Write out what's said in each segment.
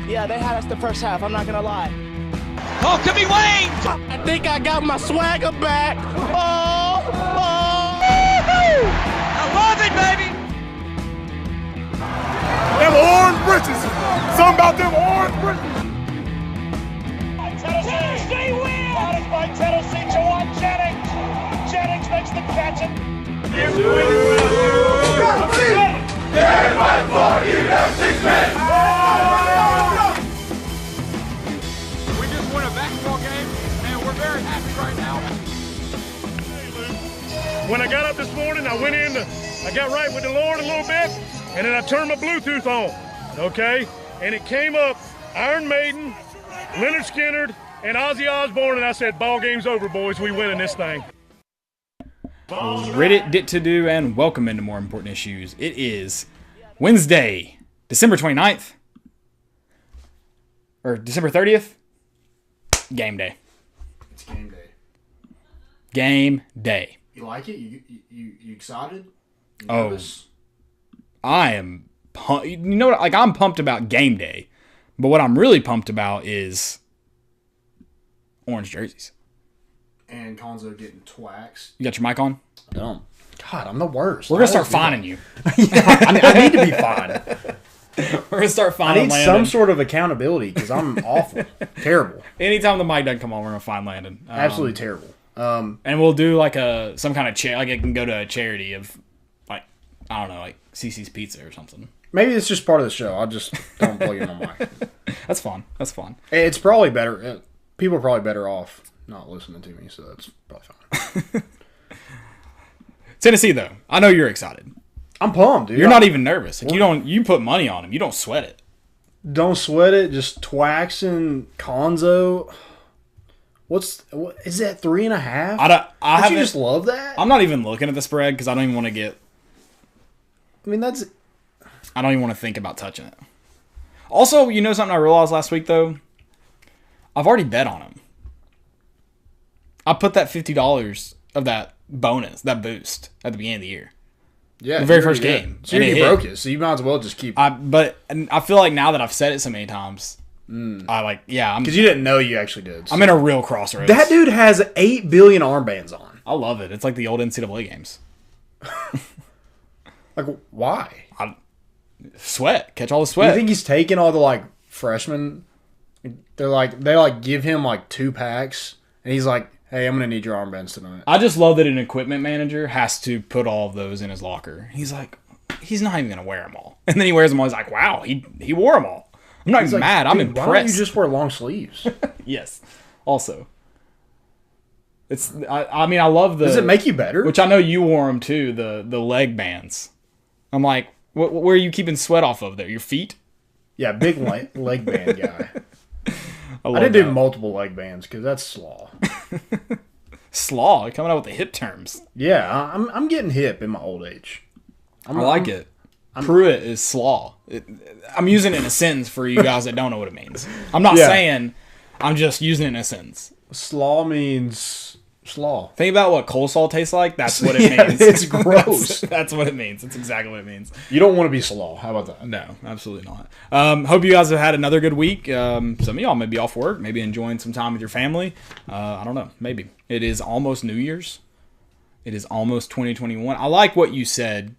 Yeah, they had us the first half, I'm not gonna lie. Oh, could be Wayne! I think I got my swagger back. Oh! I love it, baby! Them orange britches. Something about them orange britches. Tennessee wins! Got it by Tennessee, Jawan Jennings. Jennings makes the catch. Stand by for you, have 6 men. We just won a basketball game, and we're very happy right now. When I got up this morning, I went in, I got right with the Lord a little bit, and then I turned my Bluetooth on, okay? And it came up, Iron Maiden, Leonard Skinner, and Ozzy Osbourne, and I said, ball game's over, boys. We winning this thing. Reddit, dit to do, and welcome into More Important Issues. It is Wednesday, December 29th, or December 30th. Game day. It's game day. Game day. You like it? You excited? You Oh, nervous? I am pumped. You know what? Like, I'm pumped about game day, but what I'm really pumped about is orange jerseys. And Cuonzo getting twaxed. You got your mic on? Dumb. God, I'm the worst. We're gonna start fining you. I need to be fined. We're gonna start I fining need Landon. some sort of accountability because I'm awful. Terrible. Anytime the mic doesn't come on, we're gonna fine Landon. Absolutely terrible. And we'll do like some kind of like it can go to a charity of like, I don't know, like CC's Pizza or something. Maybe it's just part of the show. I just don't plug in my mic. That's fun. That's fun. It's probably better. People are probably better off not listening to me, so that's probably fine. Tennessee, though, I know you're excited. I'm pumped, dude. You're not even nervous. Like, you put money on him. You don't sweat it. Don't sweat it. Just twaxing Cuonzo. What is that 3.5? Don't you just love that? I'm not even looking at the spread because I don't even want to get. I mean, that's. I don't even want to think about touching it. Also, you know something I realized last week though. I've already bet on him. I put that $50 of that bonus, that boost, at the beginning of the year. Yeah, the very first game. So you broke it, so you might as well just keep. But I feel like now that I've said it so many times, because you didn't know you actually did. So. I'm in a real crossroads. That dude has 8 billion armbands on. I love it. It's like the old NCAA games. Like, why? Sweat. Catch all the sweat. You think he's taking all the like freshmen? They give him like 2 packs, and he's like, "Hey, I'm gonna need your armbands tonight." I just love that an equipment manager has to put all of those in his locker. He's like, he's not even gonna wear them all, and then he wears them all. He's like, "Wow, he wore them all." I'm not even mad. I'm impressed. Why don't you just wear long sleeves? Yes. Also, it's. I mean, I love the. Does it make you better? Which I know you wore them too. The leg bands. I'm like, where are you keeping sweat off of there? Your feet? Yeah, big leg band guy. I did do multiple leg bands because that's slaw. Slaw, coming out with the hip terms. Yeah, I'm getting hip in my old age. I like it. Pruitt is slaw. I'm using it in a sentence for you guys that don't know what it means. I'm not saying. I'm just using it in a sentence. Slaw means slaw. Think about what coleslaw tastes like. That's what it means. It's gross. That's what it means. That's exactly what it means. You don't want to be slaw. How about that? No, absolutely not. Hope you guys have had another good week. Some of y'all may be off work, maybe enjoying some time with your family. I don't know. Maybe. It is almost New Year's. It is almost 2021. I like what you said,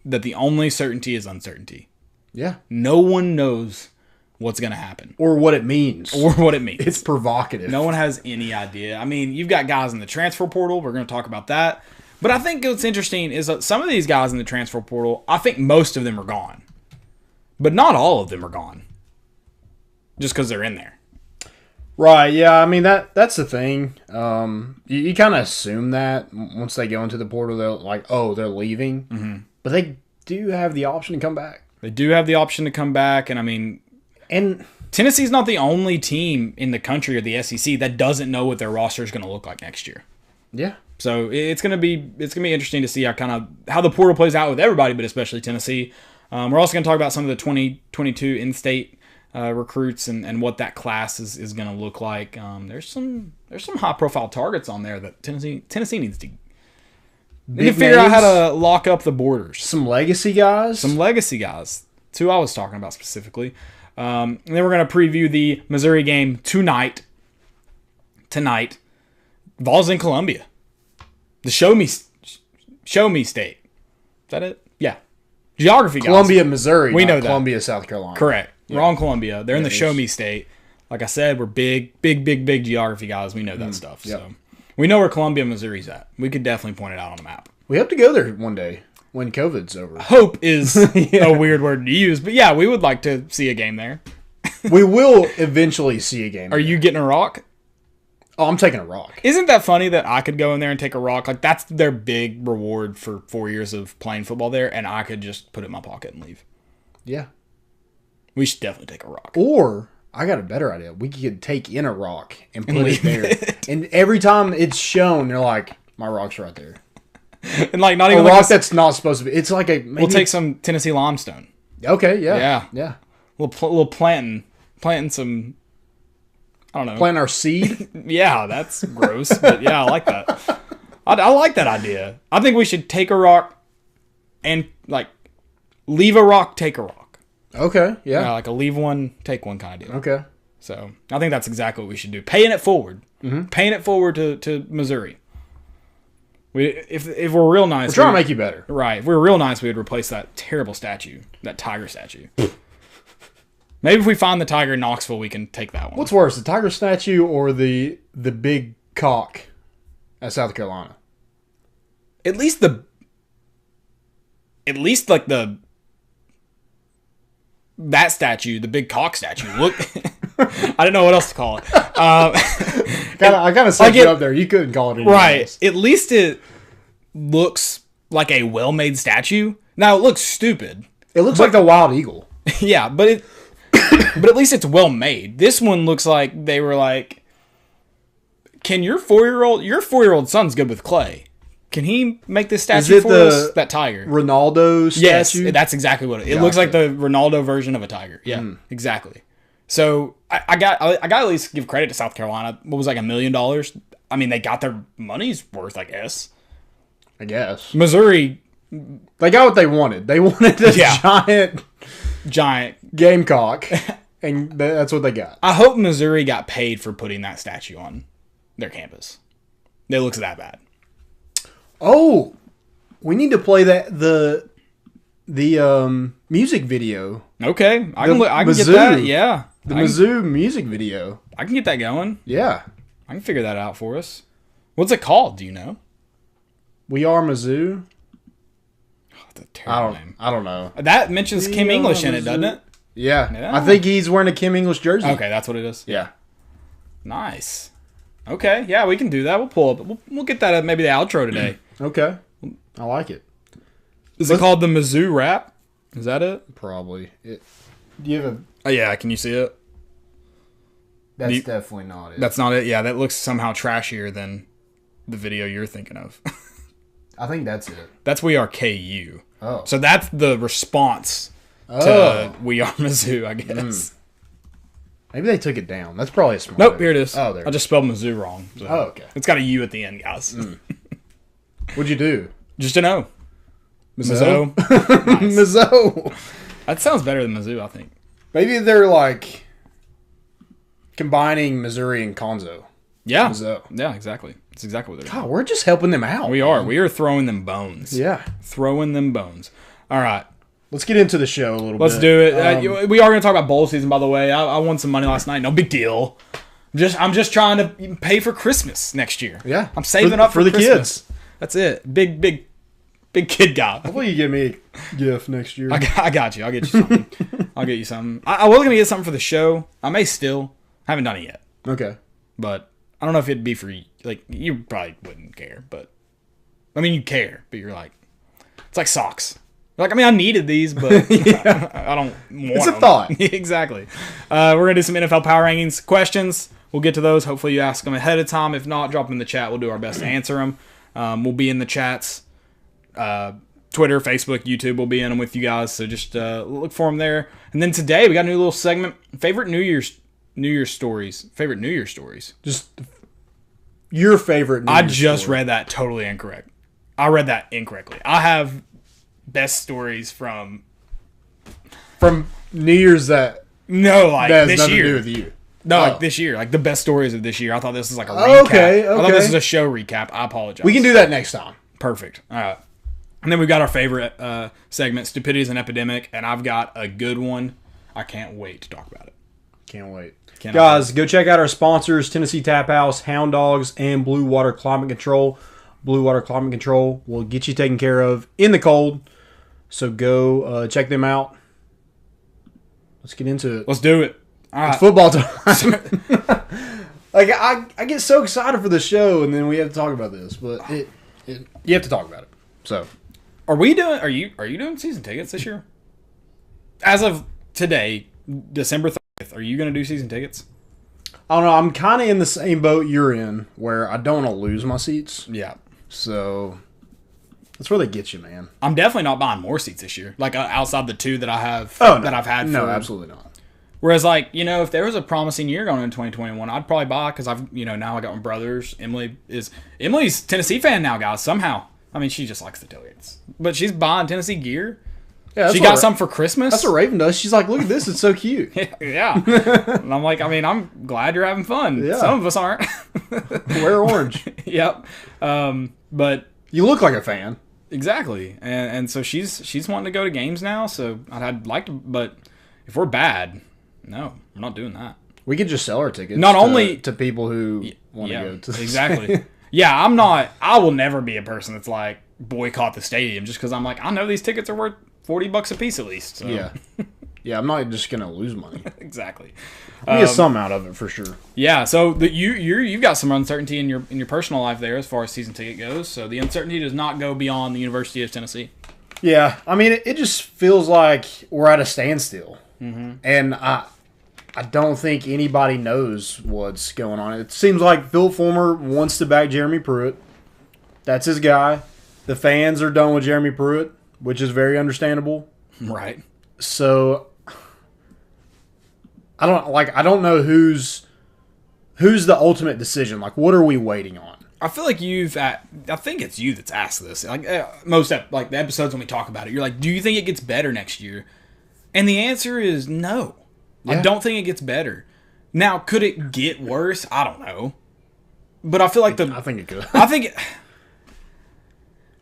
that the only certainty is uncertainty. Yeah. No one knows what's going to happen. Or what it means. It's provocative. No one has any idea. I mean, you've got guys in the transfer portal. We're going to talk about that. But I think what's interesting is that some of these guys in the transfer portal, I think most of them are gone. But not all of them are gone. Just because they're in there. Right, yeah. I mean, that's the thing. You kind of assume that once they go into the portal, they're like, oh, they're leaving. Mm-hmm. But they do have the option to come back. They do have the option to come back. And I mean... And Tennessee's not the only team in the country or the SEC that doesn't know what their roster is going to look like next year. Yeah. So it's going to be interesting to see how the portal plays out with everybody, but especially Tennessee. We're also going to talk about some of the 2022 in-state recruits and what that class is going to look like. There's some high-profile targets on there that Tennessee needs to Need to figure out how to lock up the borders. Some legacy guys. Some legacy guys. That's who I was talking about specifically. And then we're going to preview the Missouri game tonight. Vols in Columbia. The show me state. Is that it? Yeah. Geography guys. Columbia, Missouri. We know that. Columbia, South Carolina. Correct. Yeah. Wrong Columbia. They're in the It show is. me state. Like I said, we're big geography guys. We know that stuff. Yep. So we know where Columbia, Missouri's at. We could definitely point it out on the map. We hope to go there one day when COVID's over. Hope is a weird word to use, but yeah, we would like to see a game there. We will eventually see a game. Are you getting a rock? Oh, I'm taking a rock. Isn't that funny that I could go in there and take a rock? Like, that's their big reward for 4 years of playing football there, and I could just put it in my pocket and leave. Yeah. We should definitely take a rock. Or, I got a better idea. We could take in a rock and put it leave there. it. And every time it's shown, they're like, my rock's right there. And, like, not A even rock like that's not supposed to be. It's like a... Maybe, we'll take some Tennessee limestone. Okay, yeah. Yeah. Yeah. Little planting some... I don't know. Plant our seed. Yeah, that's gross, but yeah, I like that. I like that idea. I think we should take a rock and, like, leave a rock, take a rock. Okay, yeah. Like a leave one, take one kind of deal. Okay. So I think that's exactly what we should do. Paying it forward. Mm-hmm. Paying it forward to Missouri. If we're real nice. We're trying to make you better. Right. If we were real nice, we would replace that terrible statue. That tiger statue. Maybe if we find the tiger in Knoxville, we can take that one. What's worse, the tiger statue or the big cock at South Carolina? At least like that statue, the big cock statue. Look, I didn't know what else to call it. I kind of set you up there. You couldn't call it anything Right. else. At least it looks like a well-made statue. Now it looks stupid. It looks like the wild eagle. Yeah, but at least it's well-made. This one looks like they were like, "Can your 4-year-old son's good with clay? Can he make this statue for us?" That tiger. Ronaldo statue? Yes, that's exactly what it looks like. The Ronaldo version of a tiger. Yeah, exactly. So I got at least give credit to South Carolina. What was like $1 million? I mean, they got their money's worth, I guess. I guess. Missouri, They got what they wanted. They wanted a giant gamecock, and that's what they got. I hope Missouri got paid for putting that statue on their campus. It looks that bad. Oh, we need to play the music video. Okay, I can Mizzou. get that. Yeah, The Mizzou music video. I can get that going. Yeah. I can figure that out for us. What's it called? Do you know? We Are Mizzou. That's a terrible name. I don't know. That mentions Kim English in it, doesn't it? Yeah. Yeah. I think he's wearing a Kim English jersey. Okay, that's what it is. Yeah. Nice. Okay, yeah, we can do that. We'll pull up. We'll get that at maybe the outro today. Okay. I like it. Is it called the Mizzou Rap? Is that it? Probably. Do you have a... Oh, yeah, can you see it? That's definitely not it. That's not it? Yeah, that looks somehow trashier than the video you're thinking of. I think that's it. That's We Are KU. Oh. So that's the response to We Are Mizzou, I guess. Maybe they took it down. That's probably a smart. Nope, here it is. Oh, there. I just spelled Mizzou wrong. So okay. It's got a U at the end, guys. What'd you do? Just to know. Mizzou? Nice. Mizzou. That sounds better than Mizzou, I think. Maybe they're like combining Missouri and Cuonzo. Yeah. Mizzou. Yeah, exactly. That's exactly what they're doing. God, we're just helping them out. We are. We are throwing them bones. Yeah. Throwing them bones. All right. Let's get into the show a little bit. Let's do it. We are going to talk about bowl season, by the way. I won some money last night. No big deal. I'm just trying to pay for Christmas next year. Yeah. I'm saving up for the Christmas. kids. That's it. Big kid guy. Hopefully you give me a gift next year. I got you. I'll get you something. I'll get you something. I was going to get something for the show. I may still. Haven't done it yet. Okay. But I don't know if it'd be for you. Like, you probably wouldn't care. But, I mean, you care. But you're like, it's like socks. Like, I mean, I needed these, but I don't want It's a them. thought. Exactly. We're going to do some NFL Power Rankings questions. We'll get to those. Hopefully you ask them ahead of time. If not, drop them in the chat. We'll do our best to answer them. We'll be in the chats. Twitter, Facebook, YouTube will be in them with you guys. So just look for them there. And then today we got a new little segment. Favorite New Year's stories. Favorite New Year's stories. Just your favorite. I just read that totally incorrect. I read that incorrectly. I have best stories from New Year's that has this nothing year. To do with you. No, like this year, like the best stories of this year. I thought this was like a recap. Okay. I thought this was a show recap. I apologize. We can do that next time. Perfect. All right. And then we've got our favorite segment, Stupidity is an Epidemic, and I've got a good one. I can't wait to talk about it. Can't wait. Guys, go check out our sponsors, Tennessee Tap House, Hound Dogs, and Blue Water Climate Control. Blue Water Climate Control will get you taken care of in the cold. So go check them out. Let's get into it. Let's do it. All right. It's football time. Like I get so excited for the show, and then we have to talk about this, but you have to talk about it. So, Are you doing season tickets this year? As of today, December 30th, are you going to do season tickets? I don't know. I'm kind of in the same boat you're in, where I don't want to lose my seats. Yeah. So that's where they get you, man. I'm definitely not buying more seats this year, like outside the two that I have that I've had. No, absolutely not. Whereas, like, if there was a promising year going into 2021, I'd probably buy because I've, now I got my brothers. Emily's a Tennessee fan now, guys. Somehow, I mean, she just likes the tailgates, but she's buying Tennessee gear. Yeah, she got some for Christmas. That's what Raven does. She's like, look at this, it's so cute. Yeah, and I'm like, I'm glad you're having fun. Yeah. Some of us aren't. Wear orange. Yep. But you look like a fan. Exactly, and so she's wanting to go to games now. So I'd like to, but if we're bad. No, we're not doing that. We could just sell our tickets. Not only to people who want to go to this. Exactly. Yeah, I will never be a person that's like boycott the stadium just because I'm like, I know these tickets are worth $40 a piece at least. So. Yeah. Yeah, I'm not just gonna lose money. Exactly. We get some out of it for sure. Yeah. So you've got some uncertainty in your personal life there as far as season ticket goes. So the uncertainty does not go beyond the University of Tennessee. Yeah, I mean it just feels like we're at a standstill, and I don't think anybody knows what's going on. It seems like Phil Fulmer wants to back Jeremy Pruitt. That's his guy. The fans are done with Jeremy Pruitt, which is very understandable. Right. So I don't know who's the ultimate decision. Like, what are we waiting on? I feel like I think it's you that's asked this. Like the episodes when we talk about it, you're like, do you think it gets better next year? And the answer is no. Yeah. I don't think it gets better. Now, could it get worse? I don't know. But I feel like I think it could. I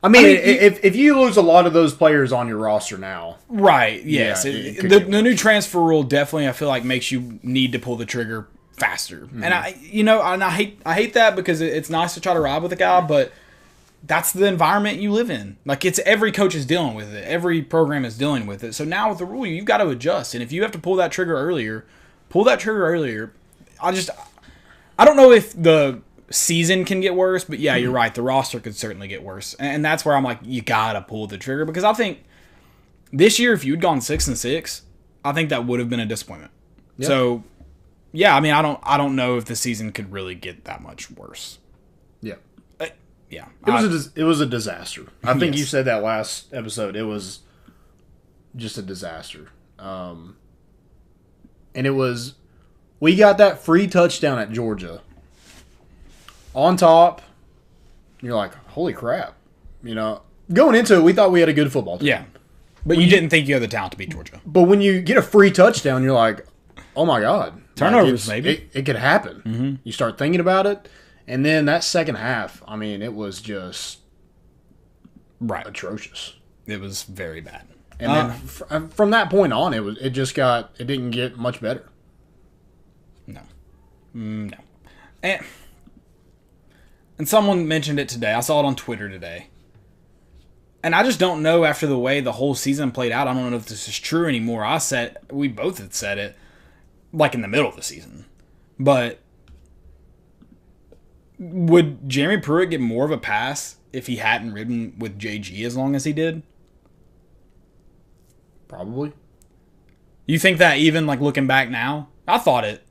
mean, if you lose a lot of those players on your roster now. Right, yes. Yeah, the new transfer rule definitely, I feel like, makes you need to pull the trigger faster. Mm-hmm. And I hate that because it's nice to try to ride with a guy, but that's the environment you live in. Like, it's every coach is dealing with it. Every program is dealing with it. So now with the rule, you've got to adjust. And if you have to pull that trigger earlier, pull that trigger earlier. I don't know if the season can get worse, but yeah, you're right. The roster could certainly get worse. And that's where I'm like, you got to pull the trigger. Because I think this year, if you'd gone 6-6, I think that would have been a disappointment. Yep. So, yeah, I mean, I don't know if the season could really get that much worse. Yeah. Yeah, it was a disaster. I think yes. you said that last episode. It was just a disaster. And we got that free touchdown at Georgia. On top, you're like, holy crap. Going into it, we thought we had a good football team. Yeah. But you didn't think you had the talent to beat Georgia. But when you get a free touchdown, you're like, oh my God. Turnovers, maybe. It could happen. Mm-hmm. You start thinking about it. And then that second half, I mean, it was just atrocious. It was very bad. And then from that point on, it didn't get much better. No. No. And someone mentioned it today. I saw it on Twitter today. And I just don't know after the way the whole season played out. I don't know if this is true anymore. We both had said it like in the middle of the season. But would Jeremy Pruitt get more of a pass if he hadn't ridden with JG as long as he did? Probably. You think that even like looking back now? I thought it,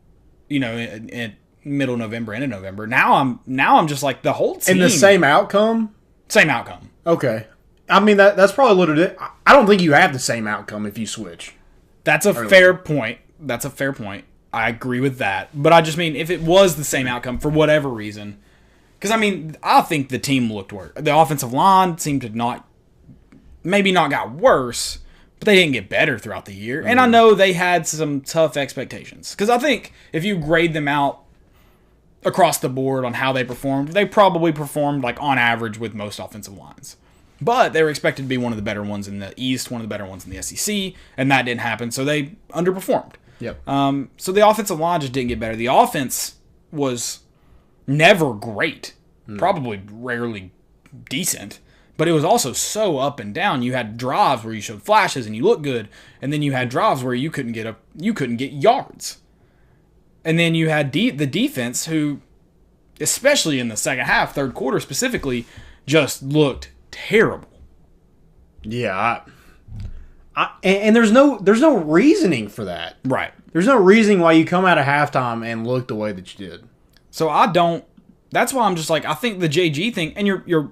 in middle November, end of November. Now I'm just like the whole team. And the same outcome? Same outcome. Okay. I mean, that's probably literally. I don't think you have the same outcome if you switch. That's a fair point. I agree with that. But I just mean if it was the same outcome for whatever reason. Because, I mean, I think the team looked worse. The offensive line seemed to maybe not got worse, but they didn't get better throughout the year. And I know they had some tough expectations. Because I think if you grade them out across the board on how they performed, they probably performed like on average with most offensive lines. But they were expected to be one of the better ones in the East, one of the better ones in the SEC, and that didn't happen, so they underperformed. Yep. So the offensive line just didn't get better. The offense was never great, probably rarely decent, but it was also so up and down. You had drives where you showed flashes and you looked good, and then you had drives where you couldn't get yards. And then you had the defense who, especially in the second half, third quarter specifically, just looked terrible. Yeah, and there's no reasoning for that. Right. There's no reasoning why you come out of halftime and look the way that you did. So that's why I'm just like, I think the JG thing, and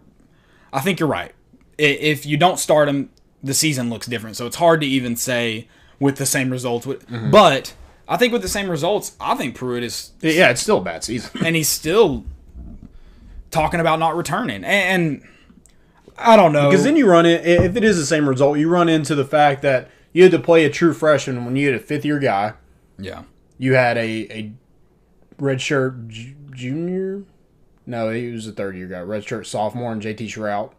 I think you're right. If you don't start him, the season looks different. So it's hard to even say with the same results. But I think with the same results, I think Pruitt is... Yeah, it's still a bad season. And he's still talking about not returning. And I don't know. Because then you run in, if it is the same result, you run into the fact that you had to play a true freshman when you had a fifth-year guy. Yeah. You had a redshirt junior? No, he was a third-year guy. Redshirt sophomore and JT Shrout.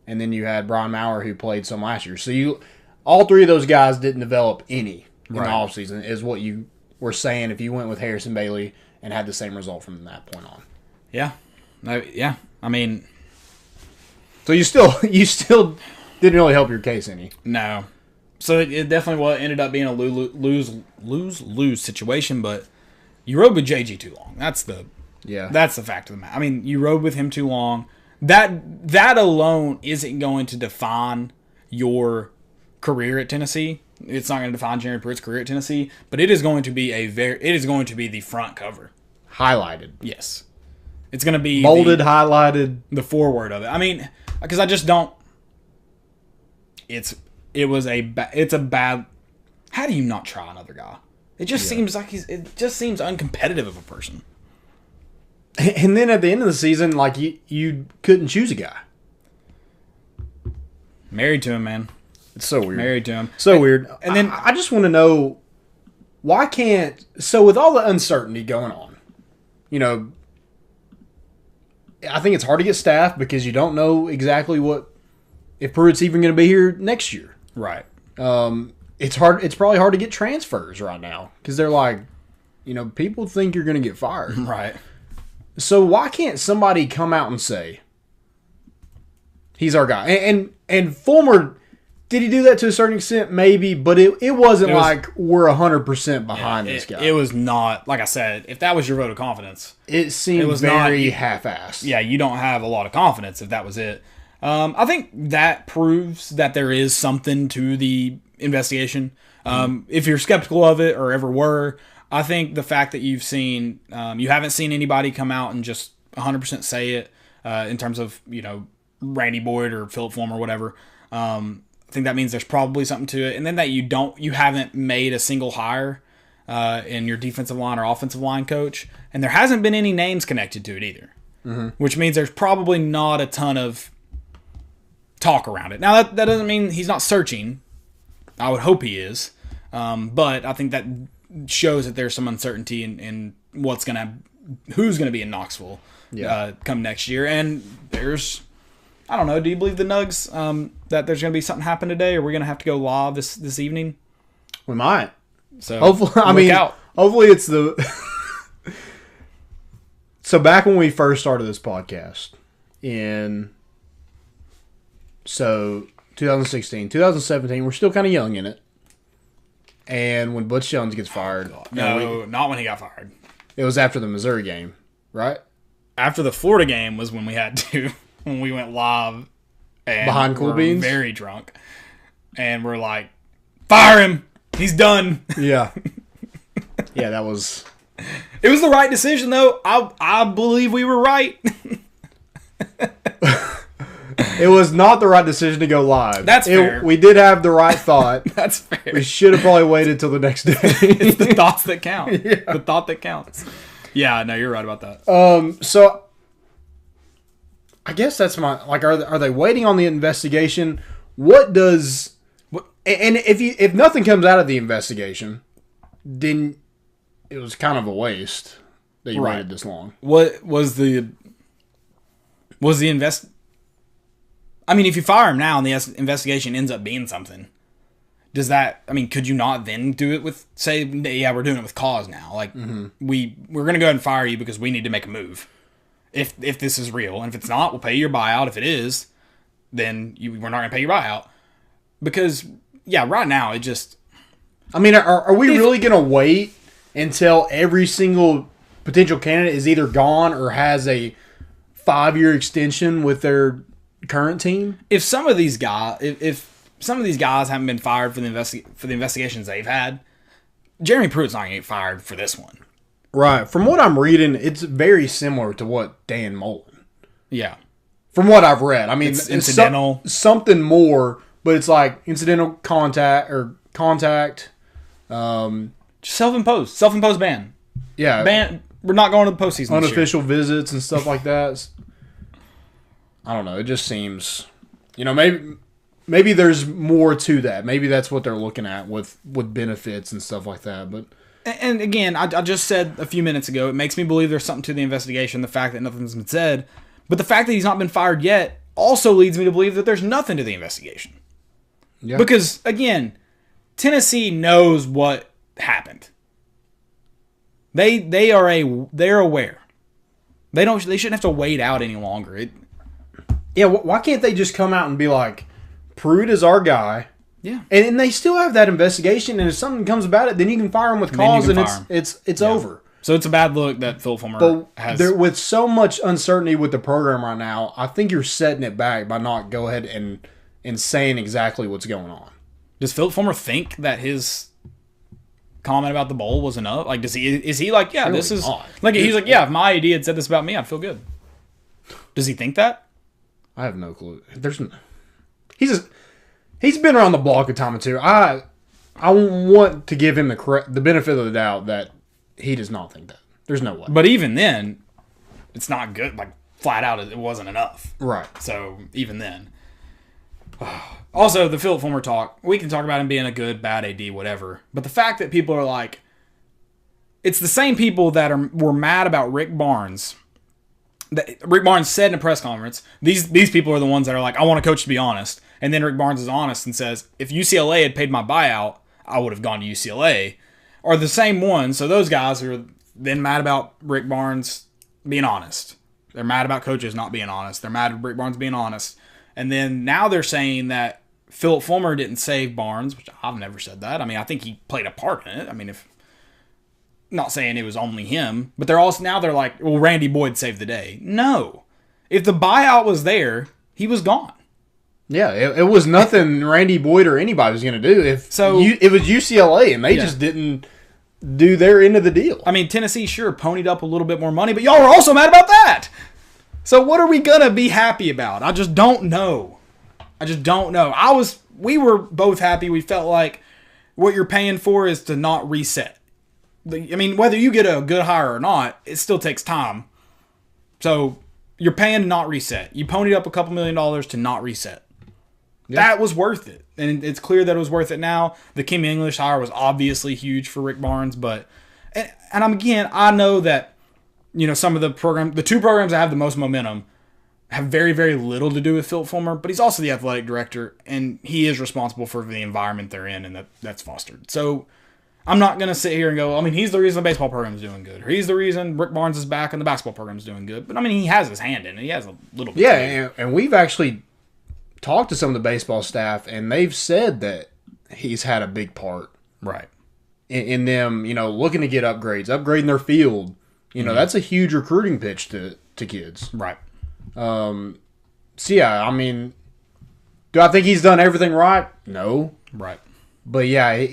And then you had Brian Maurer, who played some last year. So all three of those guys didn't develop any in the offseason, is what you were saying if you went with Harrison Bailey and had the same result from that point on. Yeah. Yeah. I mean... So you still didn't really help your case any. No. So it definitely ended up being a lose situation, but you rode with JG too long. That's the fact of the matter. I mean, you rode with him too long. That alone isn't going to define your career at Tennessee. It's not going to define Jeremy Pruitt's career at Tennessee, but it is going to be the front cover. Highlighted. Yes. It's going to be bolded, highlighted, the foreword of it. I mean, because I just don't. It's a bad. How do you not try another guy? It just seems like it just seems uncompetitive of a person. And then at the end of the season, like you couldn't choose a guy. Married to him, man. It's so weird. Married to him. So weird. And then I just want to know, why can't... So with all the uncertainty going on, I think it's hard to get staff because you don't know exactly if Pruitt's even going to be here next year. Right. It's hard. It's probably hard to get transfers right now because they're like, people think you're going to get fired. Right. So why can't somebody come out and say, he's our guy? And Fulmer, did he do that to a certain extent? Maybe, but it wasn't like we're 100% behind this guy. It was not, like I said, if that was your vote of confidence. It seemed very half-assed. Yeah, you don't have a lot of confidence if that was it. I think that proves that there is something to the investigation. If you're skeptical of it or ever were, I think the fact that you haven't seen anybody come out and just 100% say it in terms of, Randy Boyd or Philip Fulmer or whatever. I think that means there's probably something to it. And then that you haven't made a single hire in your defensive line or offensive line coach. And there hasn't been any names connected to it either. Which means there's probably not a ton of talk around it. Now, that doesn't mean he's not searching. I would hope he is. But I think that shows that there's some uncertainty in who's going to be in Knoxville come next year. And I don't know, do you believe the Nugs that there's going to be something happen today, or we're going to have to go live this evening? We might. So hopefully, hopefully it's the... So back when we first started this podcast in 2016, 2017, we're still kind of young in it. And when Butch Jones gets fired... not when he got fired. It was after the Missouri game, right? After the Florida game was when when we went live and behind Cool Beans, very drunk, and we're like, fire him, he's done. Yeah. Yeah, that was... It was the right decision, though. I believe we were right. It was not the right decision to go live. That's fair. We did have the right thought. That's fair. We should have probably waited till the next day. It's the thoughts that count. Yeah. The thought that counts. Yeah, no, you're right about that. So I guess that's my like. Are they waiting on the investigation? What does and if nothing comes out of the investigation, then it was kind of a waste that you waited this long. What was the invest? I mean, if you fire him now and the investigation ends up being something, does that? I mean, could you not then do it with say, yeah, we're doing it with cause now? Like we're gonna go ahead and fire you because we need to make a move. If this is real, and if it's not, we'll pay you your buyout. If it is, then we're not gonna pay your buyout because right now it just. I mean, are we really gonna wait until every single potential candidate is either gone or has a 5-year extension with their current team? If some of these guys, if some of these guys haven't been fired for the investigations they've had, Jeremy Pruitt's not gonna get fired for this one. Right. From what I'm reading, it's very similar to what Dan Mullen. Yeah. From what I've read, I mean, it's incidental, something more, but it's like incidental contact. Self-imposed ban. Yeah. Ban. We're not going to the postseason. Unofficial visits and stuff like that. I don't know. It just seems, maybe there's more to that. Maybe that's what they're looking at with benefits and stuff like that. But and again, I just said a few minutes ago, it makes me believe there's something to the investigation. The fact that nothing's been said, but the fact that he's not been fired yet also leads me to believe that there's nothing to the investigation. Yeah. Because again, Tennessee knows what happened. They're aware. They shouldn't have to wait out any longer. Why can't they just come out and be like, Pruitt is our guy? Yeah. And they still have that investigation, and if something comes about it, then you can fire him with cause, and it's over. So it's a bad look that Phil Fulmer has. With so much uncertainty with the program right now, I think you're setting it back by not go ahead and saying exactly what's going on. Does Phil Fulmer think that his comment about the bowl was enough? Like, is he like, yeah, really this is not. Like he's like, yeah, if my ID had said this about me, I'd feel good. Does he think that? I have no clue. He's been around the block a time or two. I want to give him the benefit of the doubt that he does not think that. There's no way. But even then, it's not good. Like, flat out, it wasn't enough. Right. So, even then. Also, the Philip Fulmer talk, we can talk about him being a good, bad AD, whatever. But the fact that people are like, it's the same people that were mad about Rick Barnes. Rick Barnes said in a press conference, these people are the ones that are like, I want a coach to be honest. And then Rick Barnes is honest and says, if UCLA had paid my buyout, I would have gone to UCLA. Are the same ones. So those guys are then mad about Rick Barnes being honest. They're mad about coaches not being honest. They're mad at Rick Barnes being honest. And then now they're saying that Philip Fulmer didn't save Barnes, which I've never said that. I mean, I think he played a part in it. I mean, not saying it was only him, but they're like, well, Randy Boyd saved the day. No. If the buyout was there, he was gone. Yeah, it was nothing Randy Boyd or anybody was going to do. It was UCLA, and they just didn't do their end of the deal. I mean, Tennessee sure ponied up a little bit more money, but y'all were also mad about that. So what are we going to be happy about? I just don't know. We were both happy. We felt like what you're paying for is to not reset. I mean, whether you get a good hire or not, it still takes time. So you're paying to not reset. You ponied up a couple $1 million to not reset. Yep. That was worth it. And it's clear that it was worth it now. The Kim English hire was obviously huge for Rick Barnes, but I know that, some of the two programs that have the most momentum have very, very little to do with Phil Fulmer, but he's also the athletic director, and he is responsible for the environment they're in, and that's fostered. So I'm not going to sit here and go, I mean, he's the reason the baseball program is doing good, or he's the reason Rick Barnes is back and the basketball program is doing good. But, I mean, he has his hand in it. He has a little bit. Yeah, and we've actually talked to some of the baseball staff, and they've said that he's had a big part. Right. In them, looking to get upgrading their field. That's a huge recruiting pitch to kids. Right. So, yeah, I mean, do I think he's done everything right? No. Right. But, yeah,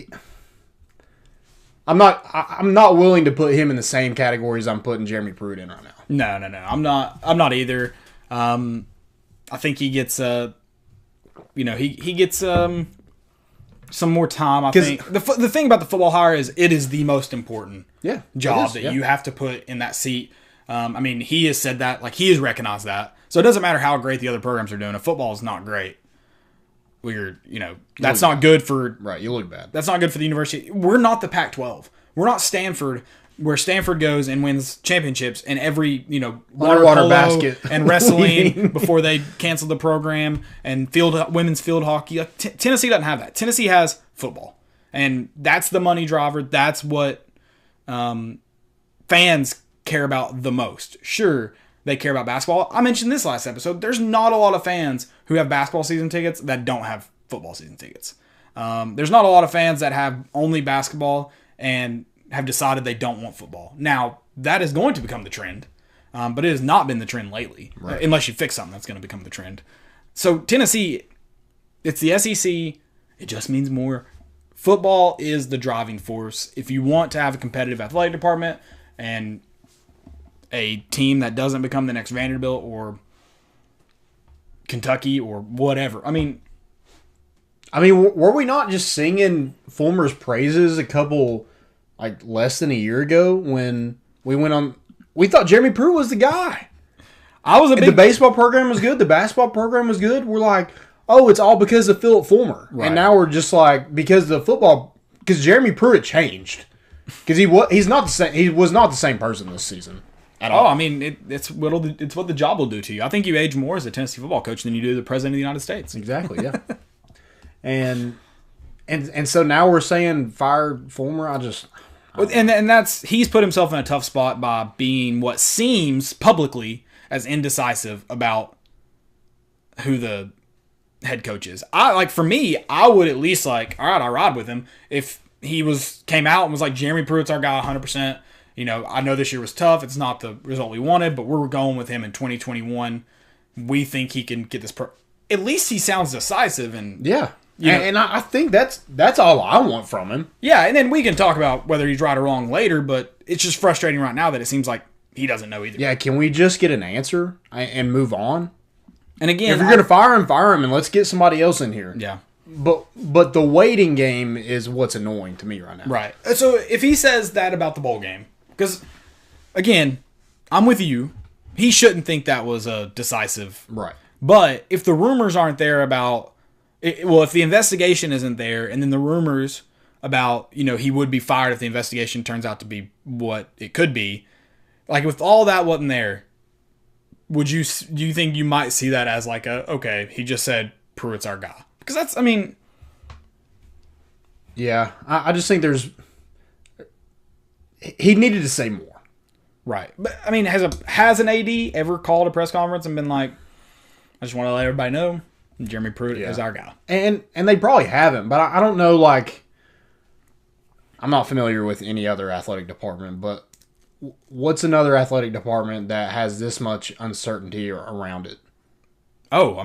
I'm not willing to put him in the same categories I'm putting Jeremy Pruitt in right now. No. I'm not either. I think he gets he gets some more time. I think the thing about the football hire is it is the most important job that you have to put in that seat. I mean, he has said that, like he has recognized that. So it doesn't matter how great the other programs are doing. If football is not great, that's not good for... Right, you look bad. That's not good for the university. We're not the Pac-12. We're not Stanford, where Stanford goes and wins championships in every, water polo basket and wrestling before they canceled the program, and women's field hockey. Tennessee doesn't have that. Tennessee has football. And that's the money driver. That's what fans care about the most. Sure, they care about basketball. I mentioned this last episode. There's not a lot of fans who have basketball season tickets that don't have football season tickets. There's not a lot of fans that have only basketball and have decided they don't want football. Now, that is going to become the trend, but it has not been the trend lately, unless you fix something that's going to become the trend. So Tennessee, it's the SEC. It just means more. Football is the driving force. If you want to have a competitive athletic department and a team that doesn't become the next Vanderbilt or Kentucky or whatever. I mean, were we not just singing Fulmer's praises a couple, less than a year ago when we went on? We thought Jeremy Pruitt was the guy. The baseball program was good. The basketball program was good. We're like, oh, it's all because of Philip Fulmer. Right. And now we're just like, because Jeremy Pruitt changed. Because he's not the same. He was not the same person this season. At all. It's what the job will do to you. I think you age more as a Tennessee football coach than you do the president of the United States. Exactly, yeah. and so now we're saying fire Fulmer. And that's he's put himself in a tough spot by being what seems publicly as indecisive about who the head coach is. For me, I would at least all right, I ride with him if he came out and was like, Jeremy Pruitt's our guy 100%. I know this year was tough. It's not the result we wanted, but we're going with him in 2021. We think he can get this. At least he sounds decisive, and yeah, and I think that's all I want from him. Yeah, and then we can talk about whether he's right or wrong later. But it's just frustrating right now that it seems like he doesn't know either. Yeah, can we just get an answer and move on? And again, if you're going to fire him, and let's get somebody else in here. Yeah. But the waiting game is what's annoying to me right now. Right. So if he says that about the bowl game. Because, again, I'm with you. He shouldn't think that was a decisive. Right. But if the rumors aren't there about, if the investigation isn't there, and then the rumors about, he would be fired if the investigation turns out to be what it could be, if all that wasn't there, do you think you might see that as okay, he just said Pruitt's our guy? Because that's, Yeah, I just think he needed to say more. Right. But, has an AD ever called a press conference and been like, I just want to let everybody know Jeremy Pruitt is our guy? And they probably haven't, but I don't know, I'm not familiar with any other athletic department, but what's another athletic department that has this much uncertainty around it? Oh,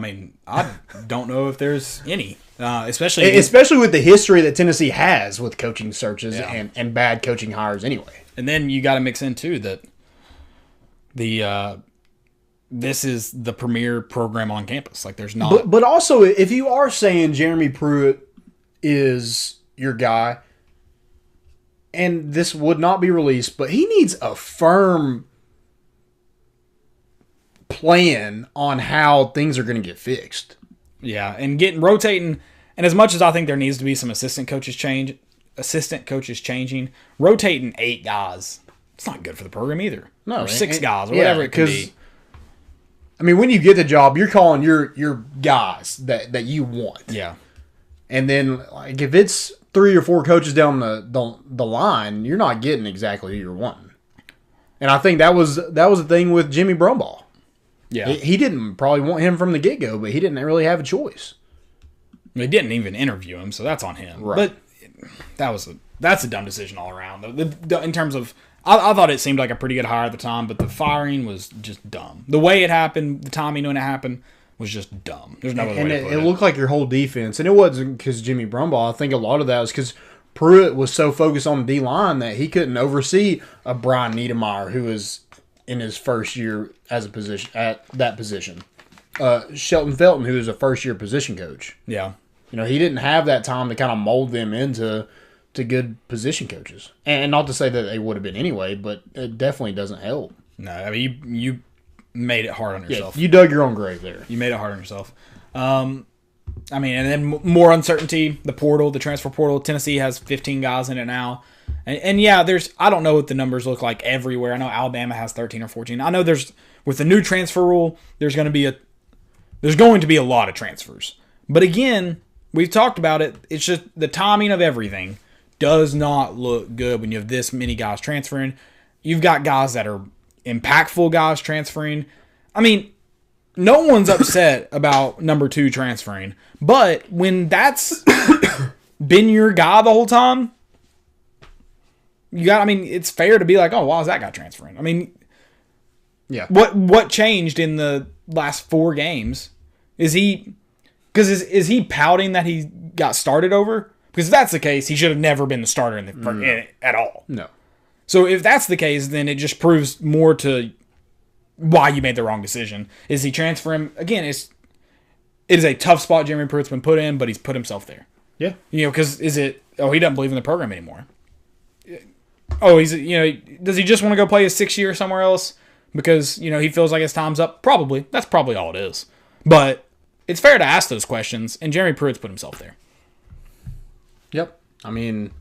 I don't know if there's any, especially with the history that Tennessee has with coaching searches and bad coaching hires anyway. And then you got to mix in too that this is the premier program on campus. There's not, but also if you are saying Jeremy Pruitt is your guy, and this would not be released, but he needs a firm plan on how things are going to get fixed. Yeah, and rotating, and as much as I think there needs to be some assistant coaches changing, rotating 8 guys, it's not good for the program either. No, or 6 guys, or whatever it could be. When you get the job, you're calling your guys that you want. Yeah. And then if it's 3 or 4 coaches down the line, you're not getting exactly who you're wanting. And I think that was the thing with Jimmy Brumbaugh. Yeah. He didn't probably want him from the get-go, but he didn't really have a choice. They didn't even interview him, so that's on him. Right. But that's a dumb decision all around. In terms of, I thought it seemed like a pretty good hire at the time, but the firing was just dumb. The way it happened, the timing when it happened, was just dumb. There's no other way to put it. It looked like your whole defense, and it wasn't because Jimmy Brumbaugh. I think a lot of that was because Pruitt was so focused on the D-line that he couldn't oversee a Brian Niedermeyer who was in his first year as a position at that position. Shelton Felton, who was a first-year position coach. Yeah. He didn't have that time to kind of mold them into good position coaches. And not to say that they would have been anyway, but it definitely doesn't help. No, you made it hard on yourself. You dug your own grave there. You made it hard on yourself. I mean, and then more uncertainty, the portal, the transfer portal. Tennessee has 15 guys in it now. And yeah, I don't know what the numbers look like everywhere. I know Alabama has 13 or 14. I know with the new transfer rule, there's going to be a lot of transfers. But again, we've talked about it. It's just the timing of everything does not look good when you have this many guys transferring. You've got guys that are impactful guys transferring. I mean, no one's upset about number 2 transferring. But when that's been your guy the whole time, it's fair to be like, oh, why is that guy transferring? I mean, yeah. What changed in the last 4 games? Is he pouting that he got started over? Because if that's the case, he should have never been the starter at all. No. So if that's the case, then it just proves more to why you made the wrong decision. Is he transferring? Again, it is a tough spot Jeremy Pruitt's been put in, but he's put himself there. Yeah. Because he doesn't believe in the program anymore. Oh, does he just want to go play his 6th year somewhere else because, he feels like his time's up? Probably. That's probably all it is. But it's fair to ask those questions, and Jeremy Pruitt's put himself there. Yep. I mean,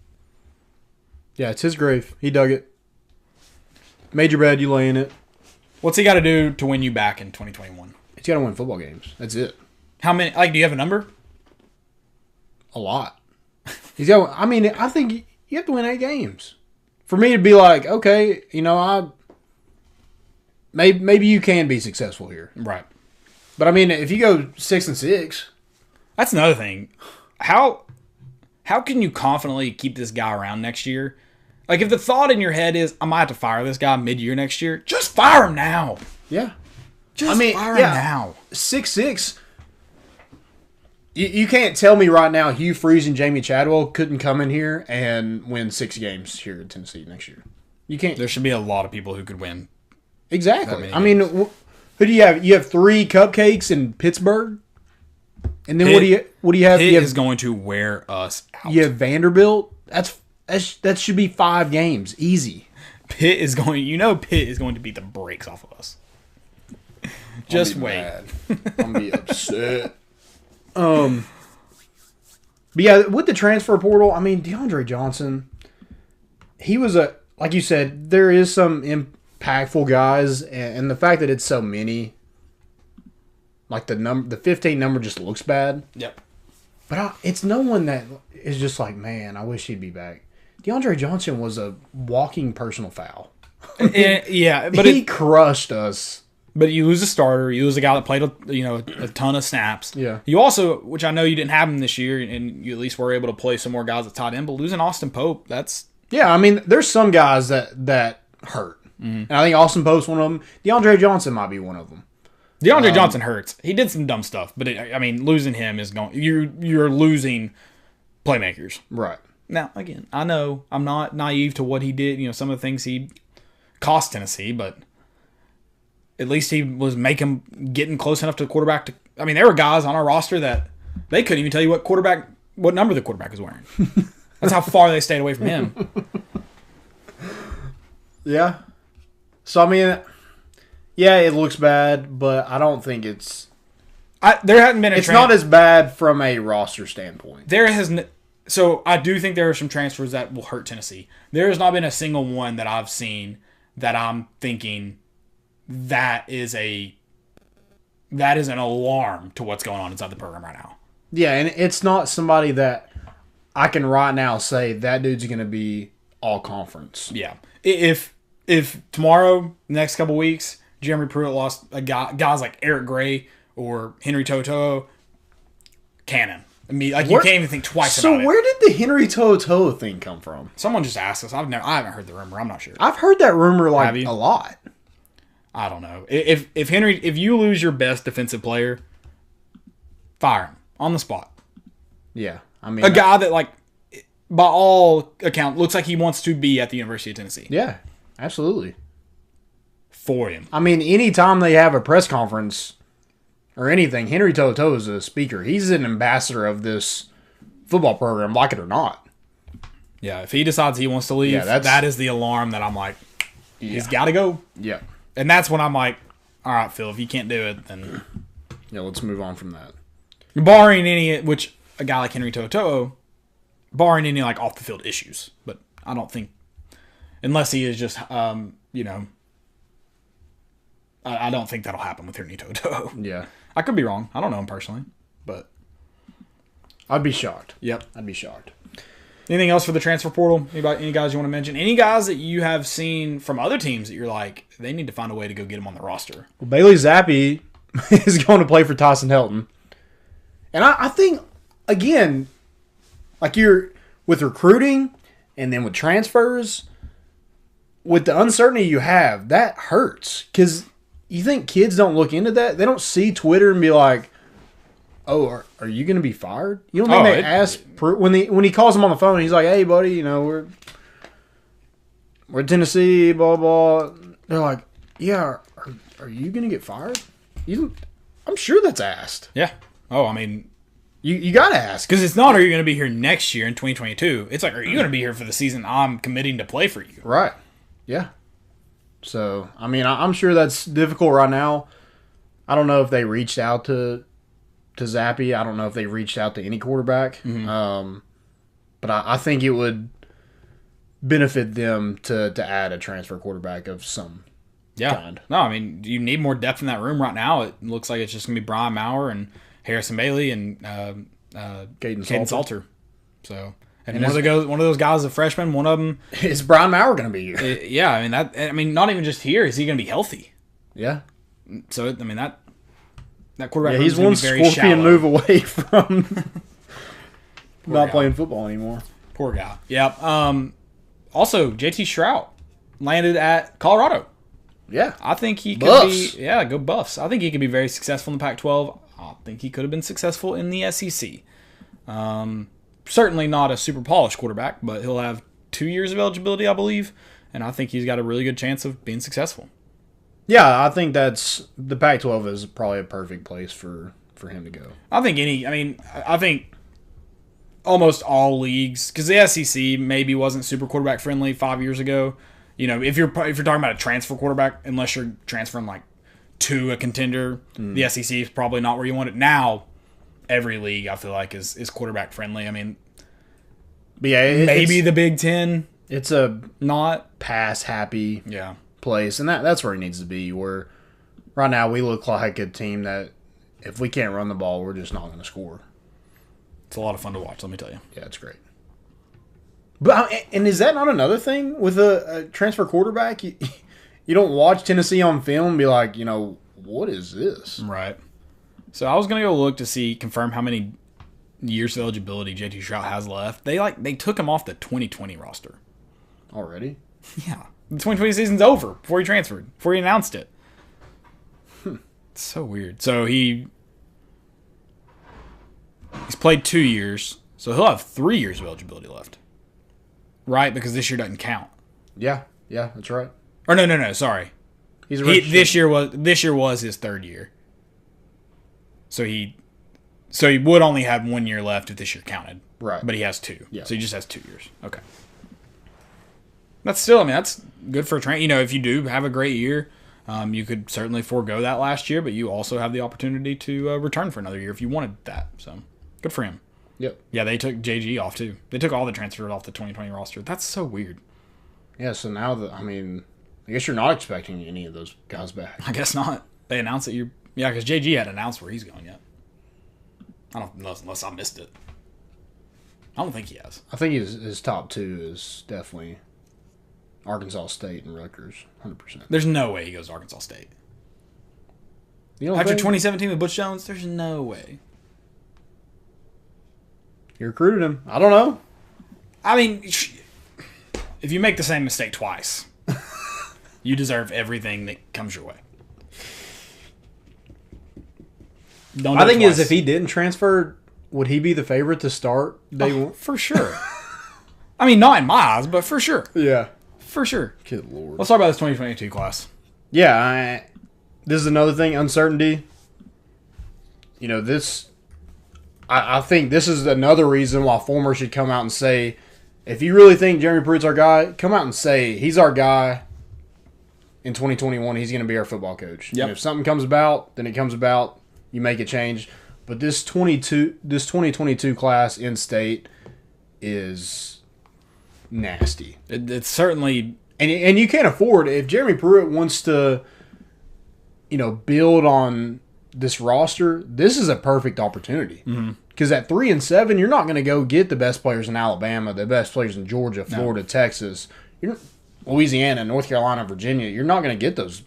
yeah, it's his grave. He dug it. Made your bed, you lay in it. What's he got to do to win you back in 2021? He's got to win football games. That's it. How many? Do you have a number? A lot. I think you have to win 8 games. For me to be like, okay, maybe you can be successful here. Right. But if you go 6-6, that's another thing. How can you confidently keep this guy around next year? Like, if the thought in your head is, I might have to fire this guy mid-year next year, just fire him now. Yeah. Fire him now. 6-6. You can't tell me right now Hugh Freeze and Jamie Chadwell couldn't come in here and win 6 games here in Tennessee next year. You can't. There should be a lot of people who could win. Exactly. Who do you have? You have 3 cupcakes in Pittsburgh, and then what do you have? Pitt is going to wear us out. You have Vanderbilt. That should be 5 games, easy. Pitt is going to beat the brakes off of us. Just wait. I'm gonna be upset. But yeah, with the transfer portal, DeAndre Johnson, he was like you said, there is some impactful guys, and the fact that it's so many, like the 15 number just looks bad. Yep. But it's no one that is just like, man, I wish he'd be back. DeAndre Johnson was a walking personal foul. Yeah, but he crushed us. But you lose a starter. You lose a guy that played a ton of snaps. Yeah. You also, which I know you didn't have him this year, and you at least were able to play some more guys at tight end. But losing Austin Pope, that's there's some guys that hurt, and I think Austin Pope's one of them. DeAndre Johnson might be one of them. DeAndre Johnson hurts. He did some dumb stuff, but losing him is going. You're losing playmakers. Right. Now, again, I know I'm not naive to what he did. Some of the things he cost Tennessee, but at least he was getting close enough to the quarterback. There were guys on our roster that they couldn't even tell you what number the quarterback was wearing. That's how far they stayed away from him. Yeah. So yeah, it looks bad, but I don't think it's. There hadn't been. It's not as bad from a roster standpoint. So I do think there are some transfers that will hurt Tennessee. There has not been a single one that I've seen that I'm thinking that is an alarm to what's going on inside the program right now. Yeah, and it's not somebody that I can right now say that dude's going to be all conference. Yeah. If tomorrow, next couple weeks, Jeremy Pruitt lost guys like Eric Gray or Henry To'oTo'o, cannon. You can't even think twice about it. So where did the Henry To'oTo'o thing come from? Someone just asked us. I haven't heard the rumor. I'm not sure. I've heard that rumor a lot. I don't know. If you lose your best defensive player, fire him on the spot. Yeah, a guy that by all accounts looks like he wants to be at the University of Tennessee. Yeah, absolutely. For him. Anytime they have a press conference or anything, Henry To'oTo'o is a speaker. He's an ambassador of this football program, like it or not. Yeah, if he decides he wants to leave, that is the alarm that I'm like, he's got to go. Yeah. And that's when I'm like, all right, Phil, if you can't do it, then Yeah, let's move on from that. barring any, which a guy like Henry To'oTo'o, barring any like off the field issues, but I don't think, unless he is just, you know, I don't think that'll happen with Henry To'oTo'o. Yeah. I could be wrong. I don't know him personally, but I'd be shocked. yep. I'd be shocked. Anything else for the transfer portal? Any guys you want to mention? Any guys that you have seen from other teams that you're like, they need to find a way to go get them on the roster? Well, Bailey Zappi is going to play for Tyson Helton. And I think, again, like you're with recruiting and then with transfers, with the uncertainty you have, that hurts. Because you think kids don't look into that? They don't see Twitter and be like, oh, are you going to be fired? You don't think they ask when he calls him on the phone? He's like, hey, buddy, you know we're in Tennessee, blah blah. They're like, yeah, are you going to get fired? I'm sure that's asked. Yeah. Oh, I mean, you got to ask because it's not, are you going to be here next year in 2022? It's like, are you going to be here for the season I'm committing to play for you? Right. Yeah. So I mean, I'm sure that's difficult right now. I don't know if they reached out to Zappi. I don't know if they reached out to any quarterback. Mm-hmm. But I think it would benefit them to add a transfer quarterback of some kind. No, I mean, you need more depth in that room right now. It looks like it's just going to be Brian Maurer and Harrison Bailey and Caden Salter. So, and one of those guys is a freshman. One of them is Brian Maurer going to be here? Yeah, I mean, not even just here. Is he going to be healthy? Yeah. So, I mean, that quarterback. Yeah, he's one scorpion move away from not playing football anymore. Poor guy. Yeah. Also, JT Shrout landed at Colorado. Yeah. I think he could be. Yeah, go Buffs. I think he could be very successful in the Pac-12. I think he could have been successful in the SEC. Certainly not a super polished quarterback, but he'll have 2 years of eligibility, I believe, and I think he's got a really good chance of being successful. Yeah, I think that's the Pac-12 is probably a perfect place for him to go. I think almost all leagues, because the SEC maybe wasn't super quarterback friendly 5 years ago. You know, if you're talking about a transfer quarterback, unless you're transferring like to a contender, the SEC is probably not where you want it. Now, every league I feel like is quarterback friendly. I mean, but yeah, maybe the Big Ten. It's a not pass happy. Yeah. Place, and that's where it needs to be. Where right now we look like a team that if we can't run the ball, we're just not going to score. It's a lot of fun to watch, let me tell you. Yeah, it's great. But and is that not another thing with a transfer quarterback? You don't watch Tennessee on film and be like, you know, what is this? Right. So I was going to go look to confirm how many years of eligibility JT Shrout has left. They took him off the 2020 roster already. Yeah. The 2020 season's over before he transferred, before he announced it. It's so weird. So he's played 2 years, so he'll have 3 years of eligibility left. Right? Because this year doesn't count. Yeah, that's right. Or no, sorry. This year was his third year. So he would only have 1 year left if this year counted. Right. But he has 2. Yeah. So he just has 2 years. Okay. That's still, I mean, that's good for a train. You know, if you do have a great year, you could certainly forego that last year, but you also have the opportunity to return for another year if you wanted that. So, good for him. Yep. Yeah, they took JG off, too. They took all the transfers off the 2020 roster. That's so weird. Yeah, so now, I guess you're not expecting any of those guys back. I guess not. They announced that yeah, because JG hadn't announced where he's going yet. I don't know, unless I missed it. I don't think he has. I think his top 2 is definitely Arkansas State and Rutgers, 100%. There's no way he goes to Arkansas State. After 2017 with Butch Jones, there's no way. You recruited him. I don't know. I mean, if you make the same mistake twice, you deserve everything that comes your way. I think if he didn't transfer, would he be the favorite to start day one? For sure. I mean, not in my eyes, but for sure. Yeah. For sure. Good Lord. Let's talk about this 2022 class. Yeah, this is another thing, uncertainty. You know, I think this is another reason why Fulmer should come out and say, if you really think Jeremy Pruitt's our guy, come out and say he's our guy. in 2021, he's going to be our football coach. Yep. And if something comes about, then it comes about. You make a change. But this 2022 class in state is nasty. It's certainly, And you can't afford, if Jeremy Pruitt wants to, build on this roster, this is a perfect opportunity. Because at 3-7, you're not going to go get the best players in Alabama, the best players in Georgia, Florida, Texas, Louisiana, North Carolina, Virginia. You're not going to get those